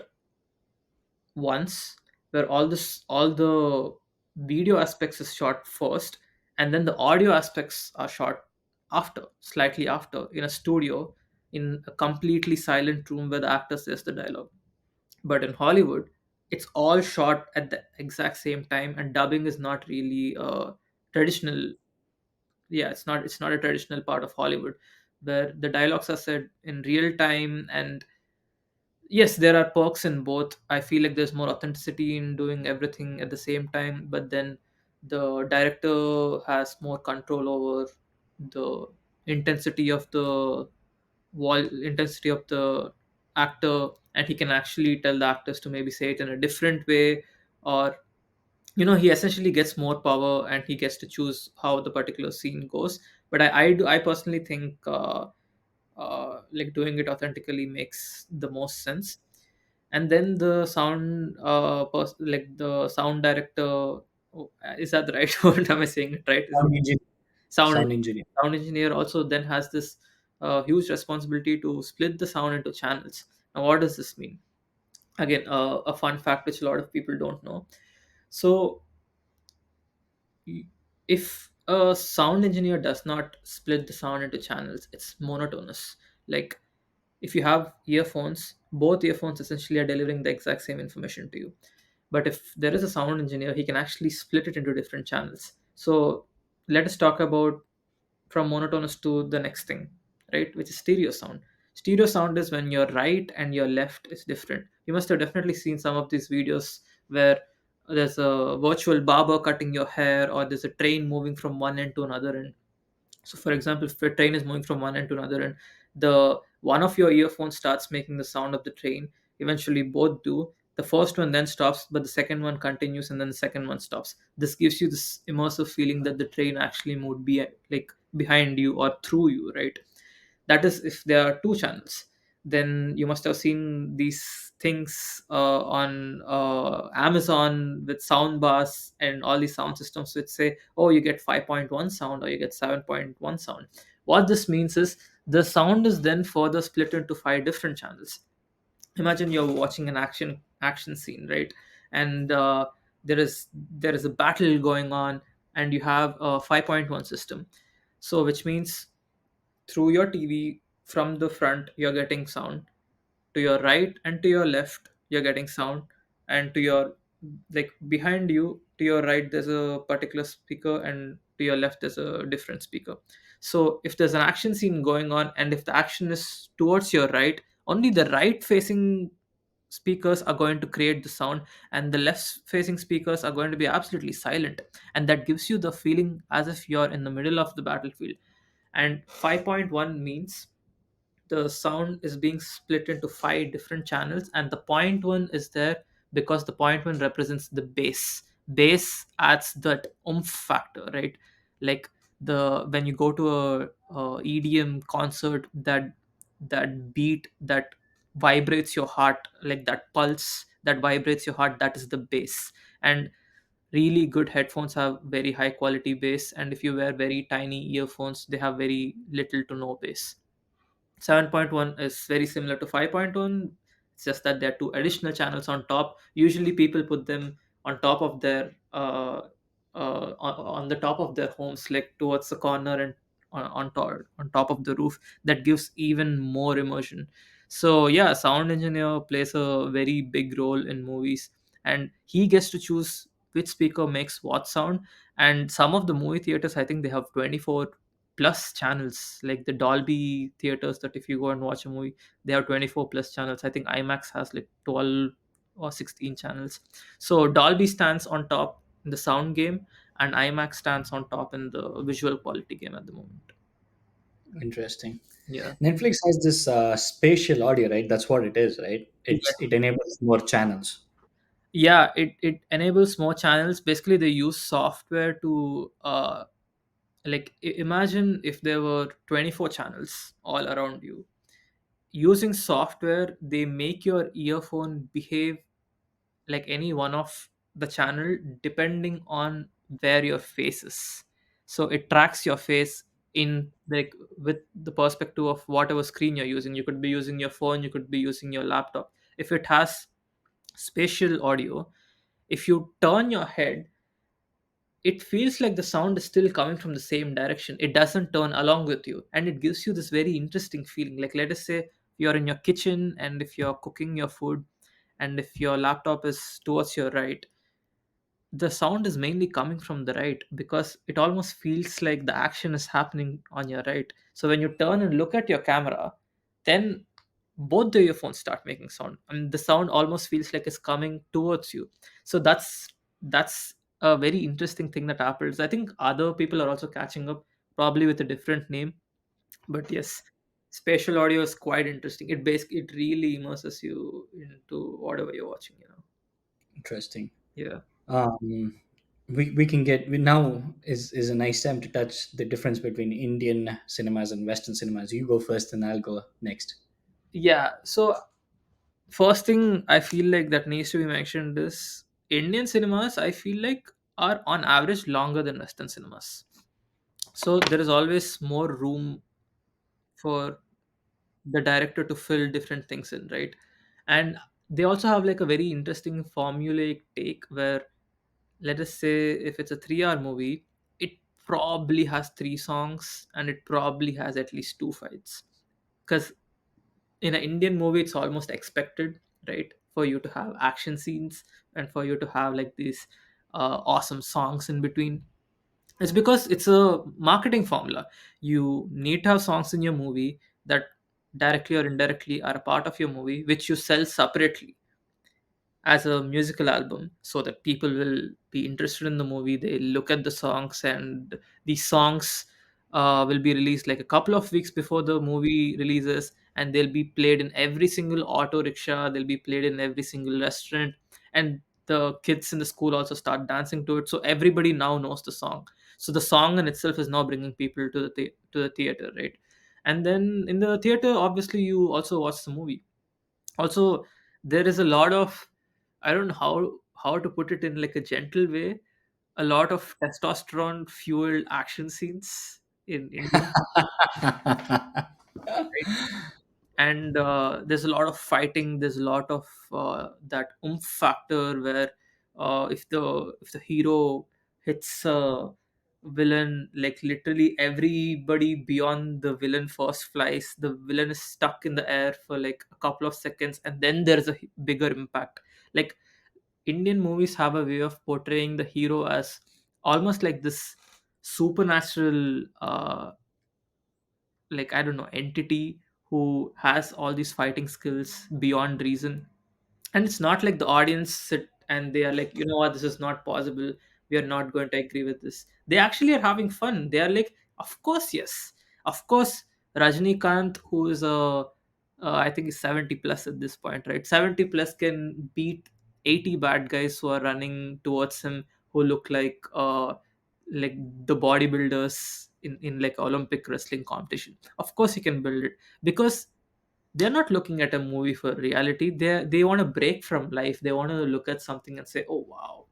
S2: once, where all the video aspects is shot first, and then the audio aspects are shot after, slightly after, in a studio, in a completely silent room where the actor says the dialogue. But in Hollywood, it's all shot at the exact same time, and dubbing is not really traditional. Yeah, it's not a traditional part of Hollywood, where the dialogues are said in real time. And yes, there are perks in both. I feel like there's more authenticity in doing everything at the same time, but then the director has more control over the intensity of the intensity of the actor, and he can actually tell the actors to maybe say it in a different way. Or he essentially gets more power, and he gets to choose how the particular scene goes. But I personally think like doing it authentically makes the most sense. And then the sound like the sound director, is that the right word? Am I saying it right? Is it
S1: Sound engineer.
S2: sound
S1: Sound engineer.
S2: sound engineer also then has this huge responsibility to split the sound into channels. Now what does this mean? Again, a fun fact which a lot of people don't know. So if a sound engineer does not split the sound into channels, it's monotonous. Like, if you have earphones, both earphones essentially are delivering the exact same information to you. But if there is a sound engineer, he can actually split it into different channels. So let us talk about from monotonous to the next thing, right? Which is stereo sound. Stereo sound is when your right and your left is different. You must have definitely seen some of these videos where there's a virtual barber cutting your hair, or there's a train moving from one end to another end. So for example, if a train is moving from one end to another end, the one of your earphones starts making the sound of the train. Eventually both do. The first one then stops, but the second one continues, and then the second one stops. This gives you this immersive feeling that the train actually moved like behind you or through you, right? That is if there are two channels. Then you must have seen these things on Amazon with sound bars and all these sound systems which say, oh, you get 5.1 sound or you get 7.1 sound. What this means is the sound is then further split into five different channels. Imagine you're watching an action scene, right? And there is a battle going on, and you have a 5.1 system. So which means through your TV, from the front you're getting sound, to your right and to your left you're getting sound, and to your, like, behind you, to your right there's a particular speaker, and to your left there's a different speaker. So if there's an action scene going on, and if the action is towards your right, only the right facing speakers are going to create the sound, and the left facing speakers are going to be absolutely silent. And that gives you the feeling as if you're in the middle of the battlefield. And 5.1 means the sound is being split into five different channels, and the point one is there because the point one represents the bass adds that oomph factor, right? Like, the when you go to a EDM concert, that beat that vibrates your heart, like that pulse that vibrates your heart, that is the bass. And really good headphones have very high quality bass, and if you wear very tiny earphones, they have very little to no bass. 7.1 is very similar to 5.1. It's just that there are two additional channels on top. Usually people put them on top of their on the top of their homes, like towards the corner, and on top of the roof. That gives even more immersion. So yeah, sound engineer plays a very big role in movies, and he gets to choose which speaker makes what sound. And some of the movie theaters, I think they have 24 plus channels, like the Dolby theaters, that if you go and watch a movie, they have 24 plus channels. I think IMAX has like 12 or 16 channels. So Dolby stands on top in the sound game, and IMAX stands on top in the visual quality game at the moment.
S1: Interesting.
S2: Yeah.
S1: Netflix has this spatial audio, right? That's what it is, right?
S2: Yeah,
S1: It enables more channels.
S2: yeah, it enables more channels. Basically they use software to like, imagine if there were 24 channels all around you. Using software, they make your earphone behave like any one of the channel depending on where your face is. So it tracks your face in like with the perspective of whatever screen you're using. You could be using your phone, you could be using your laptop. If it has spatial audio, if you turn your head, it feels like the sound is still coming from the same direction. It doesn't turn along with you, and it gives you this very interesting feeling. Like, let us say you're in your kitchen and if you're cooking your food, and if your laptop is towards your right, the sound is mainly coming from the right because it almost feels like the action is happening on your right. So when you turn and look at your camera, then both the earphones start making sound, and the sound almost feels like it's coming towards you. So that's a very interesting thing that happens. I think other people are also catching up, probably with a different name. But yes, spatial audio is quite interesting. It really immerses you into whatever you're watching.
S1: Interesting.
S2: Yeah.
S1: Um, we can get we now is a nice time to touch the difference between Indian cinemas and Western cinemas. You go first, and I'll go next.
S2: Yeah, so first thing I feel like that needs to be mentioned is Indian cinemas, I feel like, are on average longer than Western cinemas. So there is always more room for the director to fill different things in, right? And they also have like a very interesting formulaic take where, let us say, if it's a 3 hour movie, it probably has three songs and it probably has at least two fights. Because in an Indian movie, it's almost expected, right, for you to have action scenes and for you to have like these awesome songs in between. It's because it's a marketing formula. You need to have songs in your movie that directly or indirectly are a part of your movie, which you sell separately as a musical album so that people will be interested in the movie. They look at the songs, and these songs will be released like a couple of weeks before the movie releases, and they'll be played in every single auto rickshaw, they'll be played in every single restaurant, and the kids in the school also start dancing to it, so everybody now knows the song. So the song in itself is now bringing people to to the theater, right? And then in the theater, obviously, you also watch the movie. Also, there is a lot of, I don't know how to put it in like a gentle way, a lot of testosterone fueled action scenes in India, right? And there's a lot of fighting, there's a lot of that oomph factor where if the hero hits a villain, like literally everybody beyond the villain first flies, the villain is stuck in the air for like a couple of seconds, and then there's a bigger impact. Like, Indian movies have a way of portraying the hero as almost like this supernatural, like, I don't know, entity who has all these fighting skills beyond reason. And it's not like the audience sit and they are like, you know what, this is not possible, we are not going to agree with this. They actually are having fun. They are like, of course, yes, of course. Rajinikanth, who is a I think he's 70 plus at this point, right? 70 plus can beat 80 bad guys who are running towards him, who look like the bodybuilders in like Olympic wrestling competition. Of course he can build it, because they're not looking at a movie for reality. They want to break from life. They want to look at something and say, oh wow,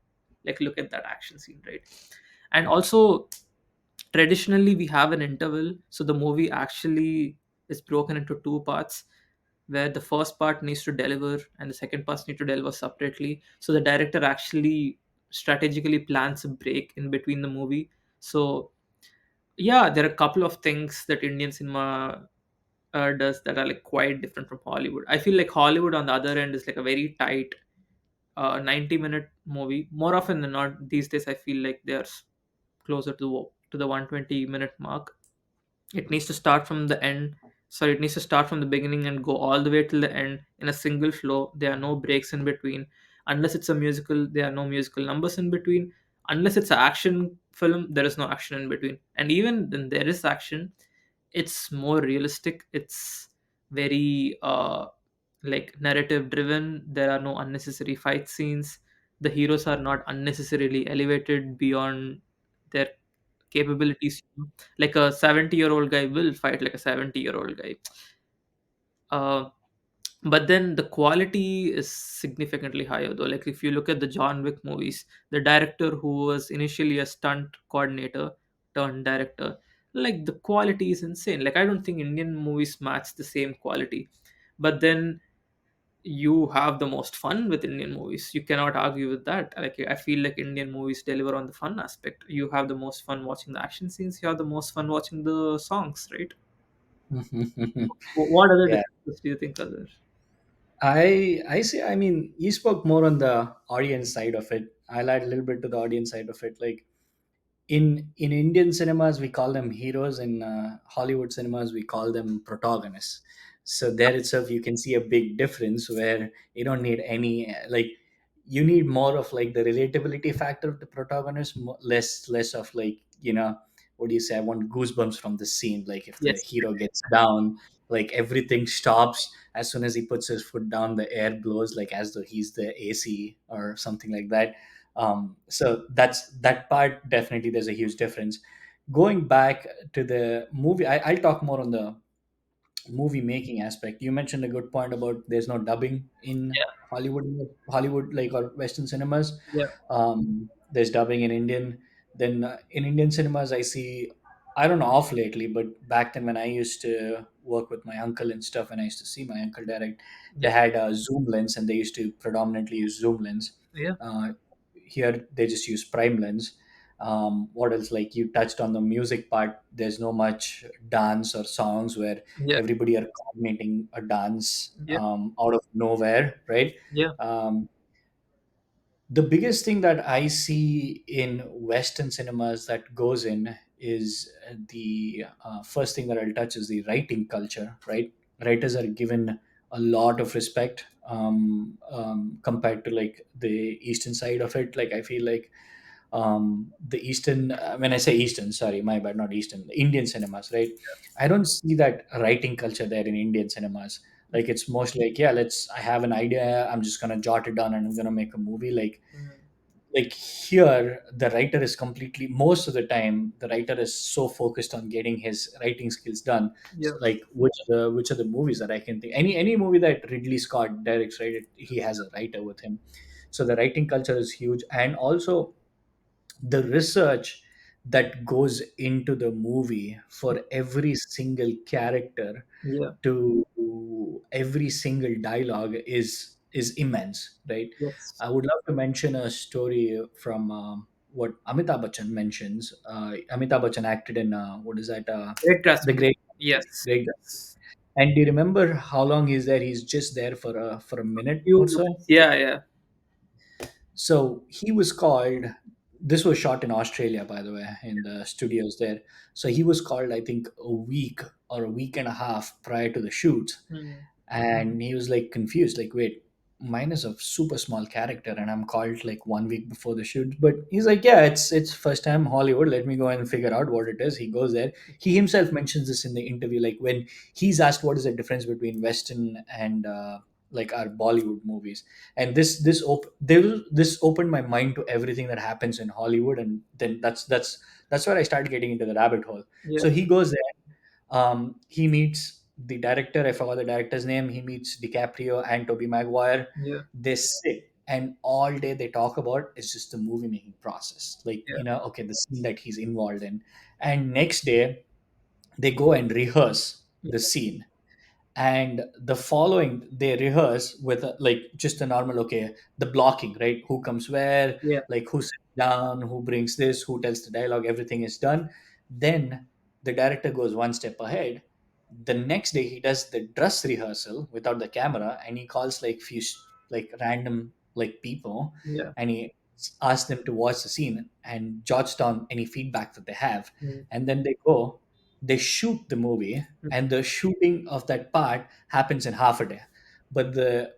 S2: like, look at that action scene, right? And also, traditionally, we have an interval, so the movie actually is broken into two parts, where the first part needs to deliver and the second part needs to deliver separately. So the director actually strategically plans a break in between the movie. So yeah, there are a couple of things that Indian cinema does that are like quite different from Hollywood. I feel like Hollywood on the other end is like a very tight 90-minute movie. More often than not, these days I feel like they're closer to the 120-minute mark. It needs to start from the end. Sorry, it needs to start from the beginning and go all the way till the end in a single flow. There are no breaks in between. Unless it's a musical, there are no musical numbers in between. Unless it's an action film, there is no action in between. And even then there is action, it's more realistic. It's very like narrative driven. There are no unnecessary fight scenes. The heroes are not unnecessarily elevated beyond their capabilities. Like a 70-year-old guy will fight like a 70-year-old guy. uh, but then the quality is significantly higher though. Like if you look at the John Wick movies, the director who was initially a stunt coordinator turned director, like the quality is insane. Like I don't think Indian movies match the same quality, but then you have the most fun with Indian movies. You cannot argue with that. Like I feel like Indian movies deliver on the fun aspect. You have the most fun watching the action scenes, you have the most fun watching the songs, right? What other
S1: Yeah.
S2: differences do you think are there?
S1: I see. I mean, you spoke more on the audience side of it. I'll add a little bit to the audience side of it. Like in Indian cinemas, we call them heroes. In Hollywood cinemas, we call them protagonists. So there itself, you can see a big difference where you don't need any like you need more of like the relatability factor of the protagonist, less of like what do you say? I want goosebumps from the scene. Like if the
S2: Yes.
S1: hero gets down, like everything stops as soon as he puts his foot down. The air blows like as though he's the AC or something like that. So that part. Definitely there's a huge difference. Going back to the movie, I'll talk more on the movie making aspect. You mentioned a good point about there's no dubbing in
S2: Yeah.
S1: Hollywood, like, or Western cinemas.
S2: Yeah.
S1: There's dubbing in Indian. Then in Indian cinemas, I see. I don't know off lately, but back then when I used to work with my uncle and stuff, and I used to see my uncle direct, they
S2: Yeah.
S1: had a zoom lens, and they used to predominantly use zoom lens.
S2: Yeah.
S1: Uh, Here they just use prime lens. What else? Like you touched on the music part. There's no much dance or songs where
S2: Yeah.
S1: everybody are coordinating a dance
S2: Yeah.
S1: out of nowhere, right?
S2: Yeah.
S1: um, the biggest thing that I see in Western cinemas that goes in is the first thing that I'll touch is the writing culture, right? Writers are given a lot of respect compared to like the eastern side of it. Like I feel like the eastern, when I say eastern, sorry, my bad, not eastern, the Indian cinemas, right? I don't see that writing culture there in Indian cinemas. Like it's mostly like, yeah, let's, I have an idea, I'm just gonna jot it down and I'm gonna make a movie.
S2: Mm.
S1: Like here the writer is completely, most of the time the writer is so focused on getting his writing skills done.
S2: Yeah.
S1: So like which are the movies that I can think, any movie that Ridley Scott directs, right, he has a writer with him. So the writing culture is huge, and also the research that goes into the movie for every single character,
S2: Yeah.
S1: to every single dialogue is immense, right?
S2: Yes.
S1: I would love to mention a story from what Amitabh Bachchan mentions. Amitabh Bachchan acted in what is that?
S2: Great
S1: The
S2: Gatsby.
S1: Great
S2: Yes.
S1: Great.
S2: Yes.
S1: And do you remember how long he's there? He's just there for a minute
S2: Few
S1: or so.
S2: minutes. Yeah. Yeah.
S1: So he was called. This was shot in Australia, by the way, in the studios there. So he was called, I think, a week or a week and a half prior to the shoots,
S2: Mm.
S1: and he was like confused, like, wait, mine is a super small character and I'm called like 1 week before the shoot. But he's like, yeah, it's first time Hollywood, let me go and figure out what it is. He goes there. He himself mentions this in the interview, like when he's asked what is the difference between Western and like our Bollywood movies. And this opened my mind to everything that happens in Hollywood. And then that's where I started getting into the rabbit hole.
S2: Yeah.
S1: So he goes there. He meets the director. I forgot the director's name. He meets DiCaprio and Tobey Maguire.
S2: Yeah.
S1: They sit and all day they talk about is just the movie making process. Like,
S2: Yeah.
S1: okay, the scene that he's involved in. And next day they go and rehearse the
S2: Yeah.
S1: scene, and the following they rehearse with like just a normal, okay, the blocking, right, who comes where,
S2: Yeah.
S1: like who sits down, who brings this, who tells the dialogue, everything is done. Then the director goes one step ahead. The next day he does the dress rehearsal without the camera, and he calls like few like random like people,
S2: Yeah.
S1: and he asks them to watch the scene and jots down any feedback that they have.
S2: Mm.
S1: And then they go, they shoot the movie, and the shooting of that part happens in half a day. But the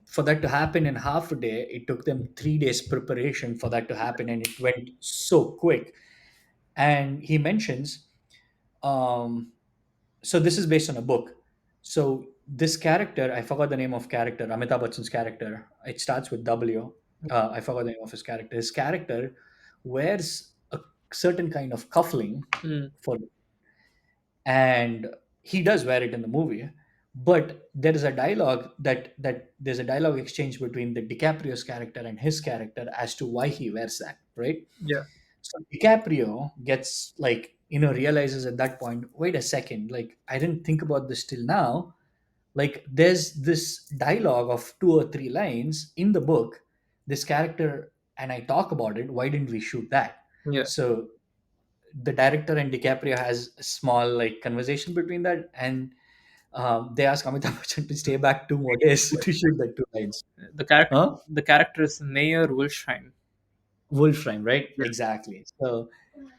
S1: for that to happen in half a day, it took them 3 days preparation for that to happen, and it went so quick. And he mentions, um, so this is based on a book. So this character, I forgot the name of character, Amitabh Bachchan's character. It starts with W. I forgot the name of his character. His character wears a certain kind of cuffling
S2: Mm.
S1: for, and he does wear it in the movie. but there is a dialogue that there's a dialogue exchange between the DiCaprio's character and his character as to why he wears that, right?
S2: Yeah.
S1: So DiCaprio gets like, realizes at that point, wait a second, like I didn't think about this till now. Like there's this dialogue of two or three lines in the book, this character and I talk about it. Why didn't we shoot that?
S2: Yeah.
S1: So the director and DiCaprio has a small like conversation between that, and they ask Amitabh Bachchan to stay back 2 more days to shoot that two lines.
S2: The character
S1: Huh?
S2: the character is Mayor Wolfsheim.
S1: Wolfram, right?
S2: Yeah.
S1: Exactly. So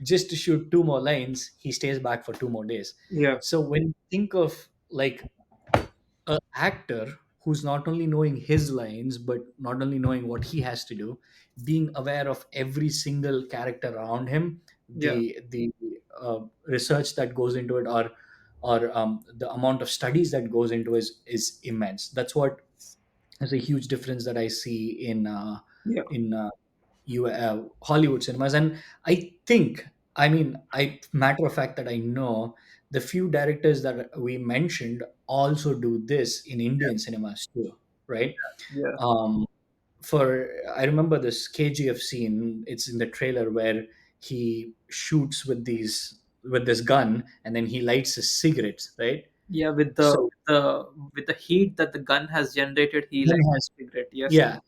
S1: just to shoot 2 more lines, he stays back for 2 more days.
S2: Yeah.
S1: So when you think of like a actor who's not only knowing his lines but not only knowing what he has to do, being aware of every single character around him,
S2: Yeah.
S1: the research that goes into it, or the amount of studies that goes into is immense. That's what is a huge difference that I see
S2: Yeah.
S1: in Hollywood cinemas. And I think, I mean, I matter of fact that I know the few directors that we mentioned also do this in Indian cinemas too, right?
S2: Yeah.
S1: Um, for I remember this KGF scene. It's in the trailer where he shoots with this gun and then he lights his cigarettes, right?
S2: Yeah. With the
S1: So
S2: with the heat that the gun has generated, he
S1: gun
S2: lights
S1: has
S2: a cigarette. Yes.
S1: yeah,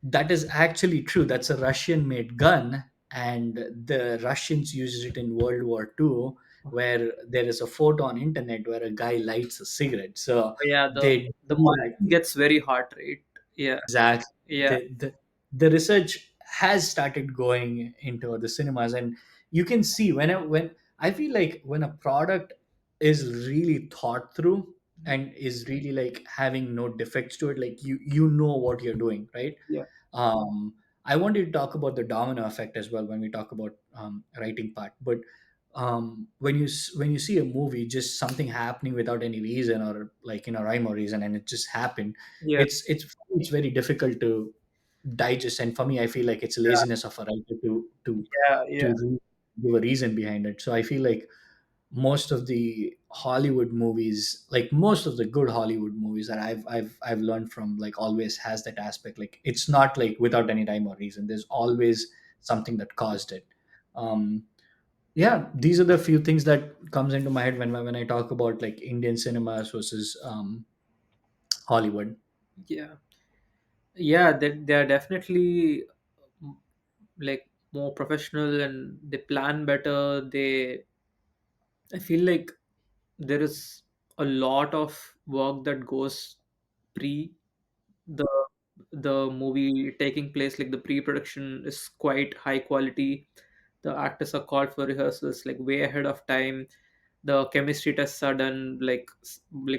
S1: that is actually true. That's a Russian made gun, and the Russians used it in World War II, where there is a photo on internet where a guy lights a cigarette. So
S2: Yeah.
S1: they
S2: The
S1: do
S2: machine gets very hot, right? Yeah.
S1: exactly.
S2: Yeah.
S1: The research has started going into the cinemas, and you can see when I feel like when a product is really thought through and is really like having no defects to it, like you know what you're doing, right?
S2: Yeah.
S1: um, I wanted to talk about the domino effect as well when we talk about writing part. But when you see a movie, just something happening without any reason or like rhyme or reason, and it just happened,
S2: Yeah.
S1: it's very difficult to digest. And for me, I feel like it's laziness of a writer
S2: Yeah. Yeah.
S1: give a reason behind it. So I feel like most of the Hollywood movies, like most of the good Hollywood movies that I've learned from, like always has that aspect. Like it's not like without any rhyme or reason. There's always something that caused it. Um, yeah, these are the few things that comes into my head when I talk about like Indian cinemas versus Hollywood.
S2: Yeah. Yeah. They are definitely mm, like more professional, and they plan better. I feel like there is a lot of work that goes pre the movie taking place. Like the pre-production is quite high quality. The actors are called for rehearsals like way ahead of time. The chemistry tests are done like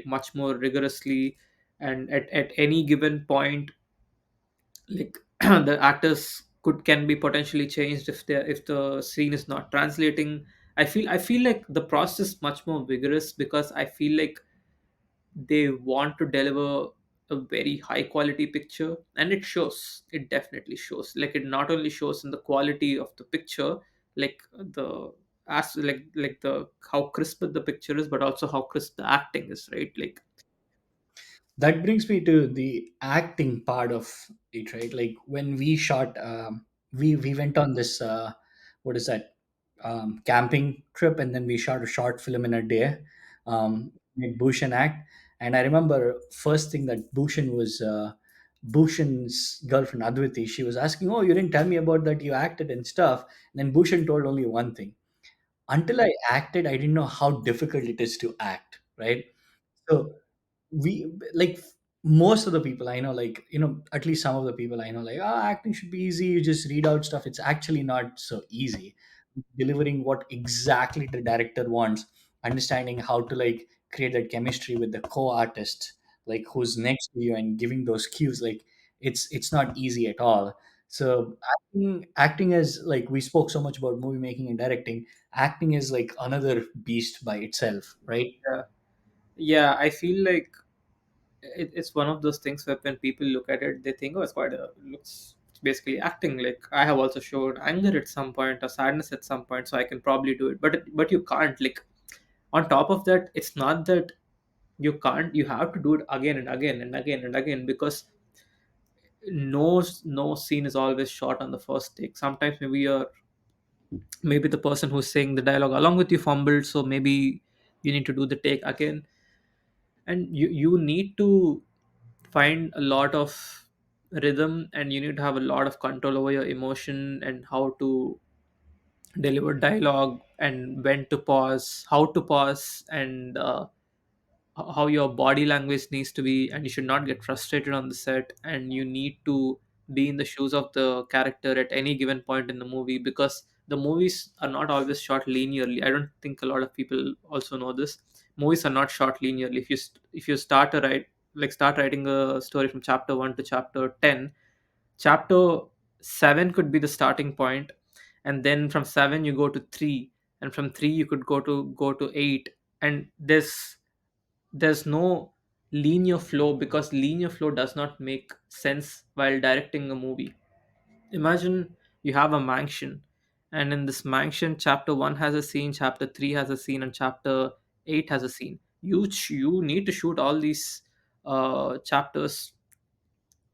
S2: much more rigorously, and at any given point, like the actors could can be potentially changed if the scene is not translating. I feel like the process is much more vigorous, because I feel like they want to deliver a very high quality picture, and it shows. It definitely shows. Like it not only shows in the quality of the picture, like the as like the how crisp the picture is, but also how crisp the acting is, right? Like
S1: That brings me to the acting part of it, right? Like when we shot, we went on this what is that camping trip, and then we shot a short film in a day. Made Bhushan act, and I remember first thing that Bhushan's girlfriend Adviti, she was asking, "Oh, you didn't tell me about that. You acted and stuff." And then Bhushan told only one thing: "Until I acted, I didn't know how difficult it is to act." Right? So we like most of the people I know, like at least some of the people I know, like, acting should be easy, you just read out stuff. It's actually not so easy. Delivering what exactly the director wants, understanding how to like create that chemistry with the co-artist, like who's next to you, and giving those cues, like it's not easy at all. So acting is like, we spoke so much about movie making and directing. Acting is like another beast by itself, right?
S2: yeah, yeah, I feel like it's one of those things where when people look at it, they think, oh, it's quite a looks it's basically acting. Like I have also showed anger at some point or sadness at some point, so I can probably do it. But you can't. Like on top of that, it's not that You have to do it again and again and again and again, because no scene is always shot on the first take. Sometimes maybe the person who's saying the dialogue along with you fumbled, so maybe you need to do the take again. And you need to find a lot of rhythm, and you need to have a lot of control over your emotion and how to deliver dialogue, and when to pause, how to pause, and how your body language needs to be. And you should not get frustrated on the set, and you need to be in the shoes of the character at any given point in the movie, because the movies are not always shot linearly. I don't think a lot of people also know this. Movies are not shot linearly. If you start a write like start writing a story from chapter 1 to chapter 10, chapter 7 could be the starting point, and then from 7 you go to 3, and from 3 you could go to 8. And there's no linear flow, because linear flow does not make sense while directing a movie. Imagine you have a mansion, and in this mansion, chapter 1 has a scene, chapter 3 has a scene, and chapter 8 has a scene. You need to shoot all these chapters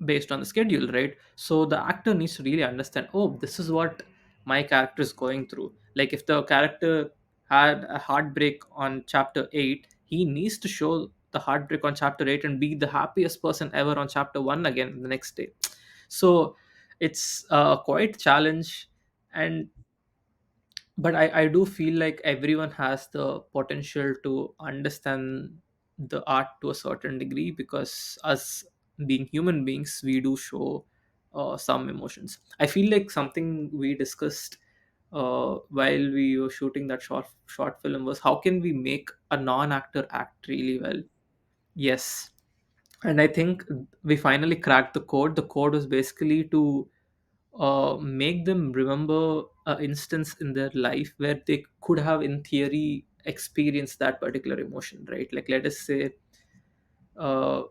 S2: based on the schedule, right? So the actor needs to really understand, oh, this is what my character is going through. Like if the character had a heartbreak on chapter 8, he needs to show the heartbreak on chapter 8 and be the happiest person ever on chapter 1 again the next day. So it's quite challenge. And but I do feel like everyone has the potential to understand the art to a certain degree, because us being human beings, we do show some emotions. I feel like something we discussed while we were shooting that short film was, how can we make a non-actor act really well? Yes. And I think we finally cracked the code. The code was basically to make them remember an instance in their life where they could have, in theory, experienced that particular emotion, right? Like, let us say, uh,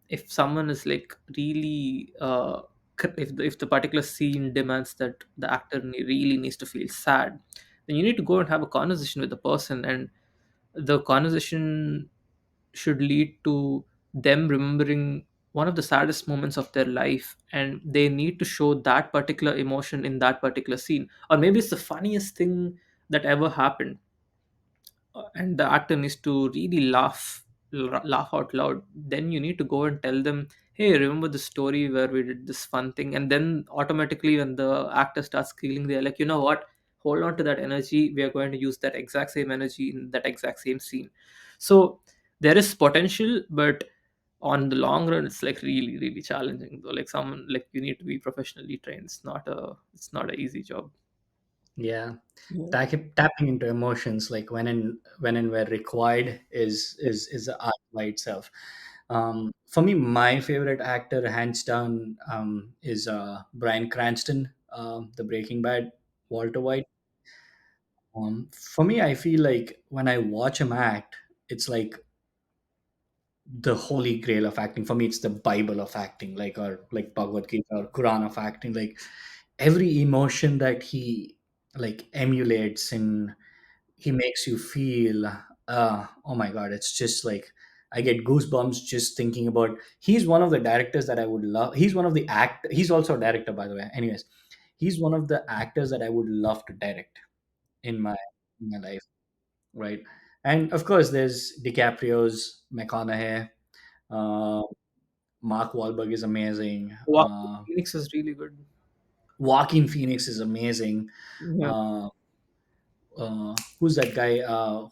S2: if someone is like really, if the particular scene demands that the actor really needs to feel sad, then you need to go and have a conversation with the person, and the conversation should lead to them remembering one of the saddest moments of their life, and they need to show that particular emotion in that particular scene. Or maybe it's the funniest thing that ever happened, and the actor needs to really laugh out loud. Then you need to go and tell them, hey, remember the story where we did this fun thing? And then automatically when the actor starts feeling, they're like, you know what, hold on to that energy, we are going to use that exact same energy in that exact same scene. So there is potential, but on the long run it's like really really challenging though. Like someone, like, you need to be professionally trained. It's not a easy job.
S1: Yeah,
S2: Yeah.
S1: tapping into emotions, like when and where required, is the art by itself. For me, my favorite actor, hands down, is Bryan Cranston, the Breaking Bad Walter White. For me, I feel like when I watch him act, it's like the holy grail of acting. For me, it's the Bible of acting, like, or like Bhagavad Gita or Quran of acting. Like every emotion that he like emulates and he makes you feel, oh my god, it's just like I get goosebumps just thinking about. He's one of the directors that I would love. He's one of the he's also a director, by the way. Anyways, he's one of the actors that I would love to direct in my life, right? And of course there's DiCaprio's, McConaughey, uh, Mark Wahlberg is amazing.
S2: Walking Phoenix is really good.
S1: Joaquin Phoenix is amazing.
S2: Yeah.
S1: uh, who's that guy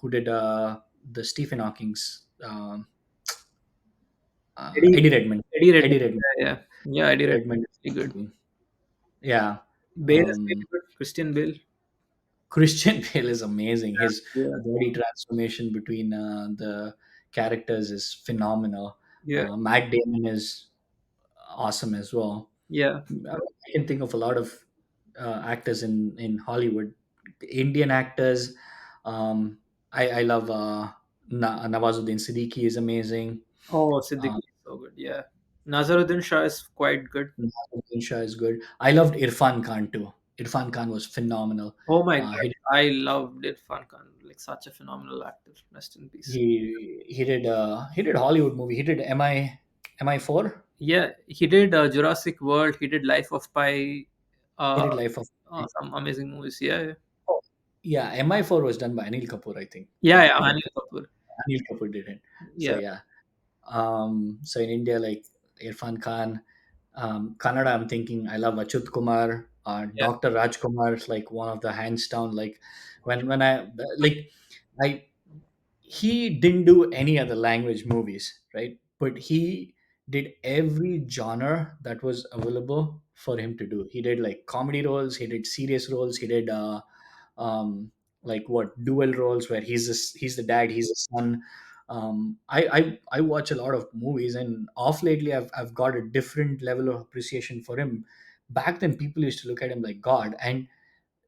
S1: who did the Stephen Hawking's,
S2: Eddie
S1: Eddie Redmayne.
S2: Eddie
S1: Eddie
S2: Redmayne.
S1: Redmayne.
S2: Yeah, yeah. Yeah, Eddie
S1: Redmayne
S2: Redmayne
S1: is
S2: is really good.
S1: amazing. Yeah.
S2: Bale is really
S1: um,
S2: good. Christian Bale.
S1: Christian Bale is amazing. His
S2: Yeah.
S1: body transformation between the characters is phenomenal.
S2: Yeah.
S1: Matt Damon is awesome as well.
S2: Yeah.
S1: I can think of a lot of actors in Hollywood, Indian actors. I love Nawazuddin Siddiqui is amazing.
S2: Oh, Siddiqui
S1: Uh,
S2: is so good. Yeah. Nazaruddin Shah is quite good.
S1: Nawazuddin Shah is good. I loved Irfan Khan too. Irfan Khan was phenomenal.
S2: Oh my
S1: He
S2: god. I loved Irfan Khan. like such a phenomenal actor. Rest in peace.
S1: He did Hollywood movie. He did MI4.
S2: Yeah, he did Jurassic World. He did Life of Pi.
S1: He
S2: Uh,
S1: did Life of
S2: some amazing movies. Yeah, yeah,
S1: Oh, yeah, MI4 was done by Anil Kapoor, I think.
S2: yeah. Yeah,
S1: But
S2: Anil Kapoor.
S1: Anil Kapoor did it. So
S2: Yeah,
S1: yeah. So in India, like Irfan Khan, Kannada, I'm thinking I love Achyut Kumar,
S2: yeah,
S1: Dr. Rajkumar is like one of the hands down. Like when I like I he didn't do any other language movies, right? But he did every genre that was available for him to do. He did like comedy roles, he did serious roles, he did um, like what dual roles where he's the dad, he's the son. I watch a lot of movies, and off lately I've got a different level of appreciation for him. Back then, people used to look at him like God, and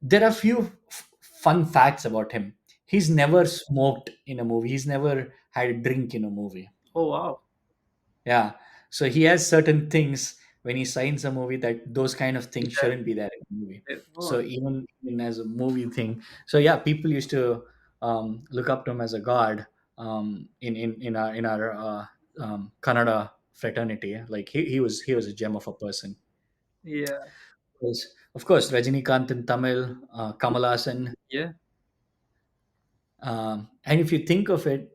S1: there are few fun facts about him. He's never smoked in a movie. He's never had a drink in a movie.
S2: oh wow.
S1: Yeah. So he has certain things when he signs a movie that those kind of things
S2: Yeah,
S1: shouldn't be there in a movie.
S2: yeah. Oh,
S1: So even as a movie thing. So yeah, people used to look up to him as a god in our Kannada fraternity. Like he was a gem of a person.
S2: yeah,
S1: Of course, Rajinikanth in Tamil, Kamal Hassan.
S2: yeah.
S1: And if you think of it,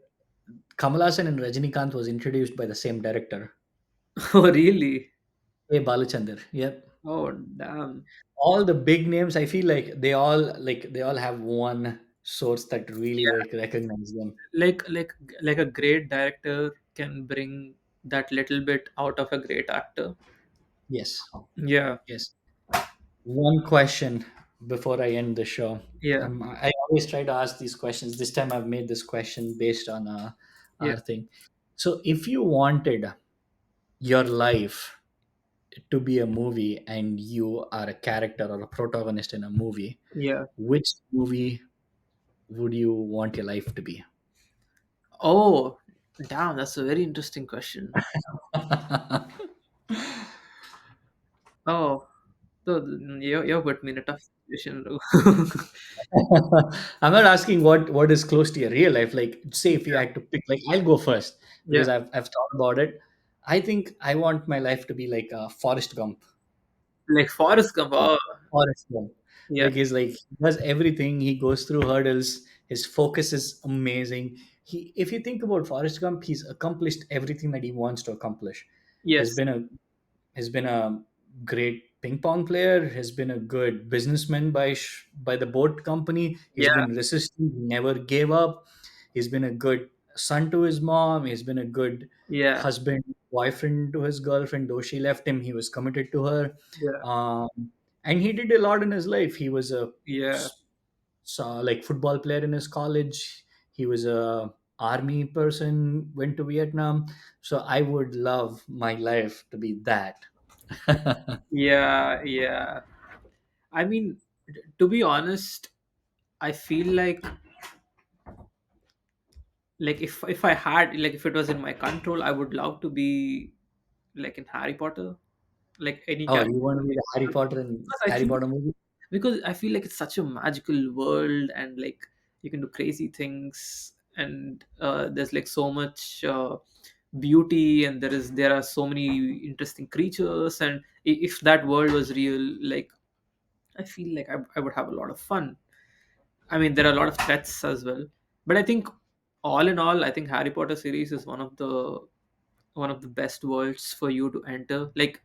S1: Kamal Hassan and Rajinikanth was introduced by the same director,
S2: Oh really?
S1: A. Balachandar. Yep.
S2: Oh damn.
S1: All the big names, I feel like they all have one source that really
S2: Yeah,
S1: recognize them.
S2: like a great director can bring that little bit out of a great actor.
S1: Yes.
S2: Yeah,
S1: Yes. One question before I end the show.
S2: yeah,
S1: I always try to ask these questions. This time I've made this question based on
S2: yeah,
S1: our thing. So, if you wanted your life to be a movie and you are a character or a protagonist in a movie,
S2: yeah.
S1: which movie would you want your life to be?
S2: Oh, damn, that's a very interesting question. Oh, so you put me in a tough situation. Raghu.
S1: I'm not asking what is close to your real life. Like, say if you
S2: Yeah,
S1: had to pick, like, I'll go first
S2: yeah.
S1: because I've thought about it. I think I want my life to be like Forrest Gump.
S2: Like Forrest Gump. Oh,
S1: Forrest Gump.
S2: yeah,
S1: Like he does everything. He goes through hurdles. His focus is amazing. If you think about Forrest Gump, he's accomplished everything that he wants to accomplish. He's
S2: yes,
S1: been a has been a great ping pong player, has been a good businessman by the boat company. He's
S2: yeah,
S1: been resistant, he never gave up. He's been a good son to his mom. He's been a good
S2: yeah,
S1: husband, boyfriend to his girlfriend. Though she left him, he was committed to her.
S2: yeah,
S1: um, and he did a lot in his life. He was a
S2: yeah,
S1: like football player in his college. He was a army person, went to Vietnam. So I would love my life to be that.
S2: yeah, yeah. I mean, to be honest, I feel like if I had like if it was in my control, I would love to be like in Harry Potter, like any
S1: Oh,
S2: character.
S1: you want to be the Harry Potter in
S2: Because I
S1: Harry
S2: think
S1: Potter movie?
S2: because I feel like it's such a magical world and like you can do crazy things and there's like so much beauty and there are so many interesting creatures and if that world was real, like I feel like I would have a lot of fun. I mean, there are a lot of threats as well, but I think all in all, I think Harry Potter series is one of the best worlds for you to enter. Like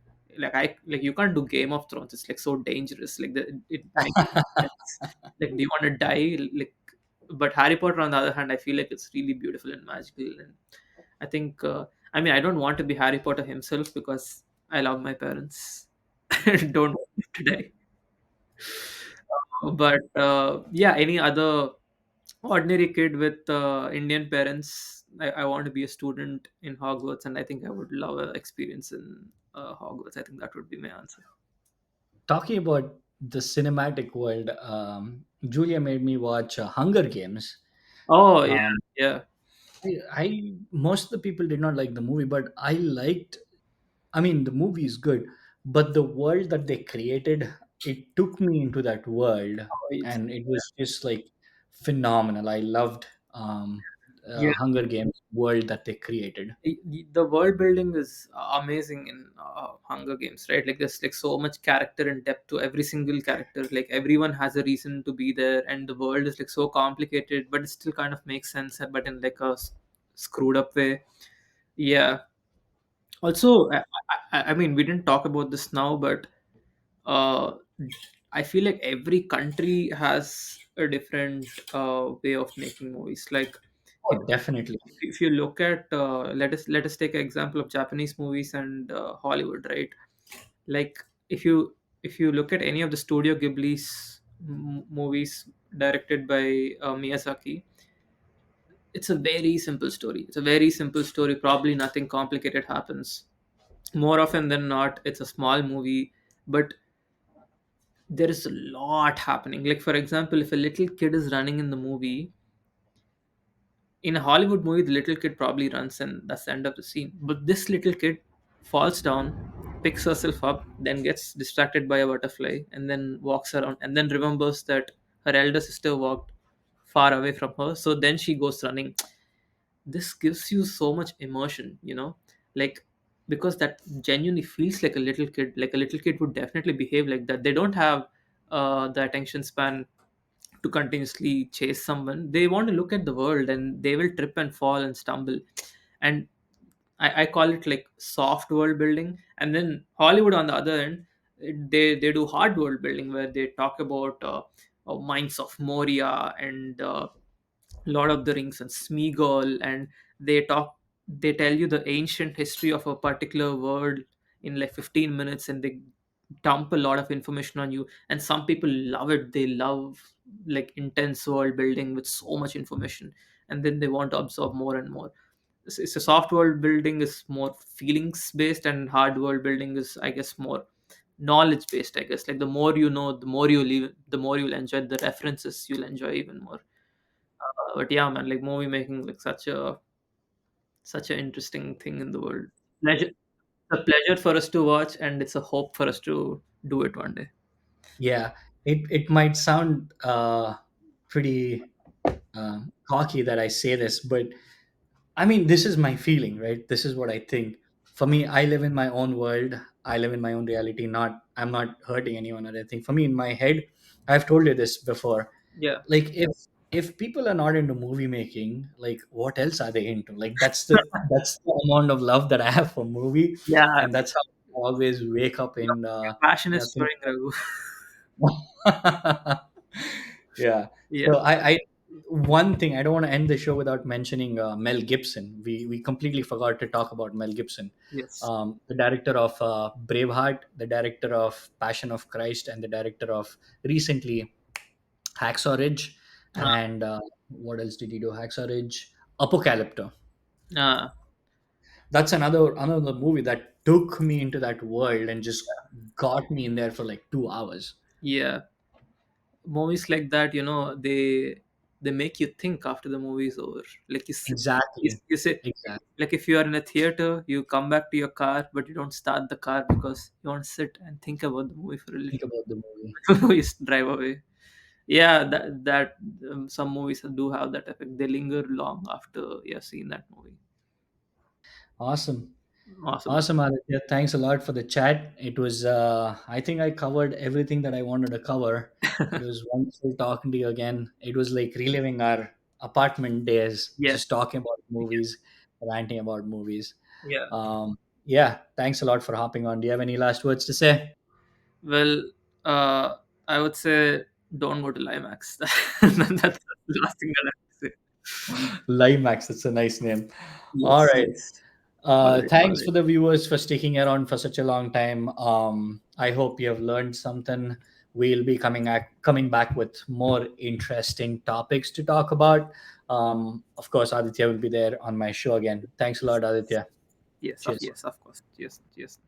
S2: you can't do Game of Thrones. It's like so dangerous. Like it makes no sense. Like, do you want to die? Like, but Harry Potter, on the other hand, I feel like it's really beautiful and magical. And I think, I mean, I don't want to be Harry Potter himself because I love my parents. I don't want them to die. But yeah, any other ordinary kid with Indian parents, I want to be a student in Hogwarts, and I think I would love an experience in Hogwarts. I think that would be my answer.
S1: Talking about the cinematic world, Julia made me watch Hunger Games.
S2: Oh yeah,
S1: Um,
S2: yeah,
S1: I most of the people did not like the movie, but I liked. I mean, the movie is good, but the world that they created, it took me into that world,
S2: oh, it's,
S1: and it was just like phenomenal. I loved Hunger Games world that they created.
S2: The world building is amazing in Hunger Games, right? Like there's like so much character and depth to every single character. Like everyone has a reason to be there, and the world is like so complicated, but it still kind of makes sense, but in like a screwed up way. Yeah. Also, I mean, we didn't talk about this now, but uh, I feel like every country has a different way of making movies. Like if
S1: Oh, definitely.
S2: if you look at let us take an example of Japanese movies and Hollywood, right? Like if you look at any of the Studio Ghibli's movies directed by Miyazaki, it's a very simple story. It's a very simple story. Probably nothing complicated happens. More often than not, it's a small movie, but there is a lot happening. Like for example, if a little kid is running in the movie, in a Hollywood movie, the little kid probably runs and that's the end of the scene. But this little kid falls down, picks herself up, then gets distracted by a butterfly, and then walks around, and then remembers that her elder sister walked far away from her. So then she goes running. This gives you so much immersion, like because that genuinely feels like a little kid. Like a little kid would definitely behave like that. They don't have the attention span to continuously chase someone. They want to look at the world, and they will trip and fall and stumble. And I call it like soft world building. And then Hollywood on the other end, they do hard world building where they talk about Mines of Moria and Lord of the Rings and Smeagol, and they tell you the ancient history of a particular world in like 15 minutes, and they dump a lot of information on you. And some people love it. They love like intense world building with so much information, and then they want to absorb more and more. It's a soft world building is more feelings based, and hard world building is, I guess, more knowledge based, I guess. Like the more you know, the more you live, the more you'll enjoy the references, you'll enjoy even more. But yeah, man, like movie making, like such an interesting thing in the world. Pleasure, a pleasure for us to watch, and it's a hope for us to do it one day.
S1: Yeah, it might sound pretty cocky that I say this, but I mean, this is my feeling, right? This is what I think. For me, I live in my own world. I live in my own reality. I'm not hurting anyone or anything. For me, in my head, I've told you this before.
S2: Yeah,
S1: Like, if people are not into movie making, like, what else are they into? Like, that's the amount of love that I have for movie,
S2: yeah.
S1: and that's how I always wake up
S2: Your,
S1: and
S2: your passion is
S1: think.
S2: showing, Raghu.
S1: Yeah.
S2: Yeah.
S1: So I one thing I don't want to end the show without mentioning Mel Gibson. We completely forgot to talk about Mel Gibson,
S2: Yes.
S1: the director of Braveheart, the director of Passion of Christ, and the director of recently Hacksaw Ridge.
S2: Uh,
S1: And what else did he do? Hacksaw Ridge, Apocalypto.
S2: uh,
S1: That's another movie that took me into that world and just got me in there for like 2 hours.
S2: yeah. Movies like that, they make you think after the movie is over. Like
S1: Exactly.
S2: you say,
S1: Exactly.
S2: like if you are in a theater, you come back to your car, but you don't start the car because you want to sit and think about the movie for a
S1: Think
S2: little
S1: about the movie.
S2: before you drive away. Yeah, that some movies do have that effect. They linger long after you have seen that movie.
S1: Awesome.
S2: Awesome.
S1: Awesome, Aditya. Thanks a lot for the chat. It was, I think I covered everything that I wanted to cover. It was wonderful talking to you again. It was like reliving our apartment days,
S2: Yes.
S1: just talking about movies, ranting about movies.
S2: Yeah.
S1: Yeah, thanks a lot for hopping on. Do you have any last words to say?
S2: Well, uh, I would say don't go to IMAX. That's the last thing that I would say.
S1: Limax, that's a nice name. All
S2: Yes,
S1: right.
S2: yes. All right, all
S1: Thanks
S2: right.
S1: for the viewers for sticking around for such a long time. I hope you have learned something. We'll be coming back with more interesting topics to talk about. Of course, Aditya will be there on my show again. Thanks a lot, Aditya.
S2: Yes,
S1: Cheers.
S2: yes, of course. Yes, yes.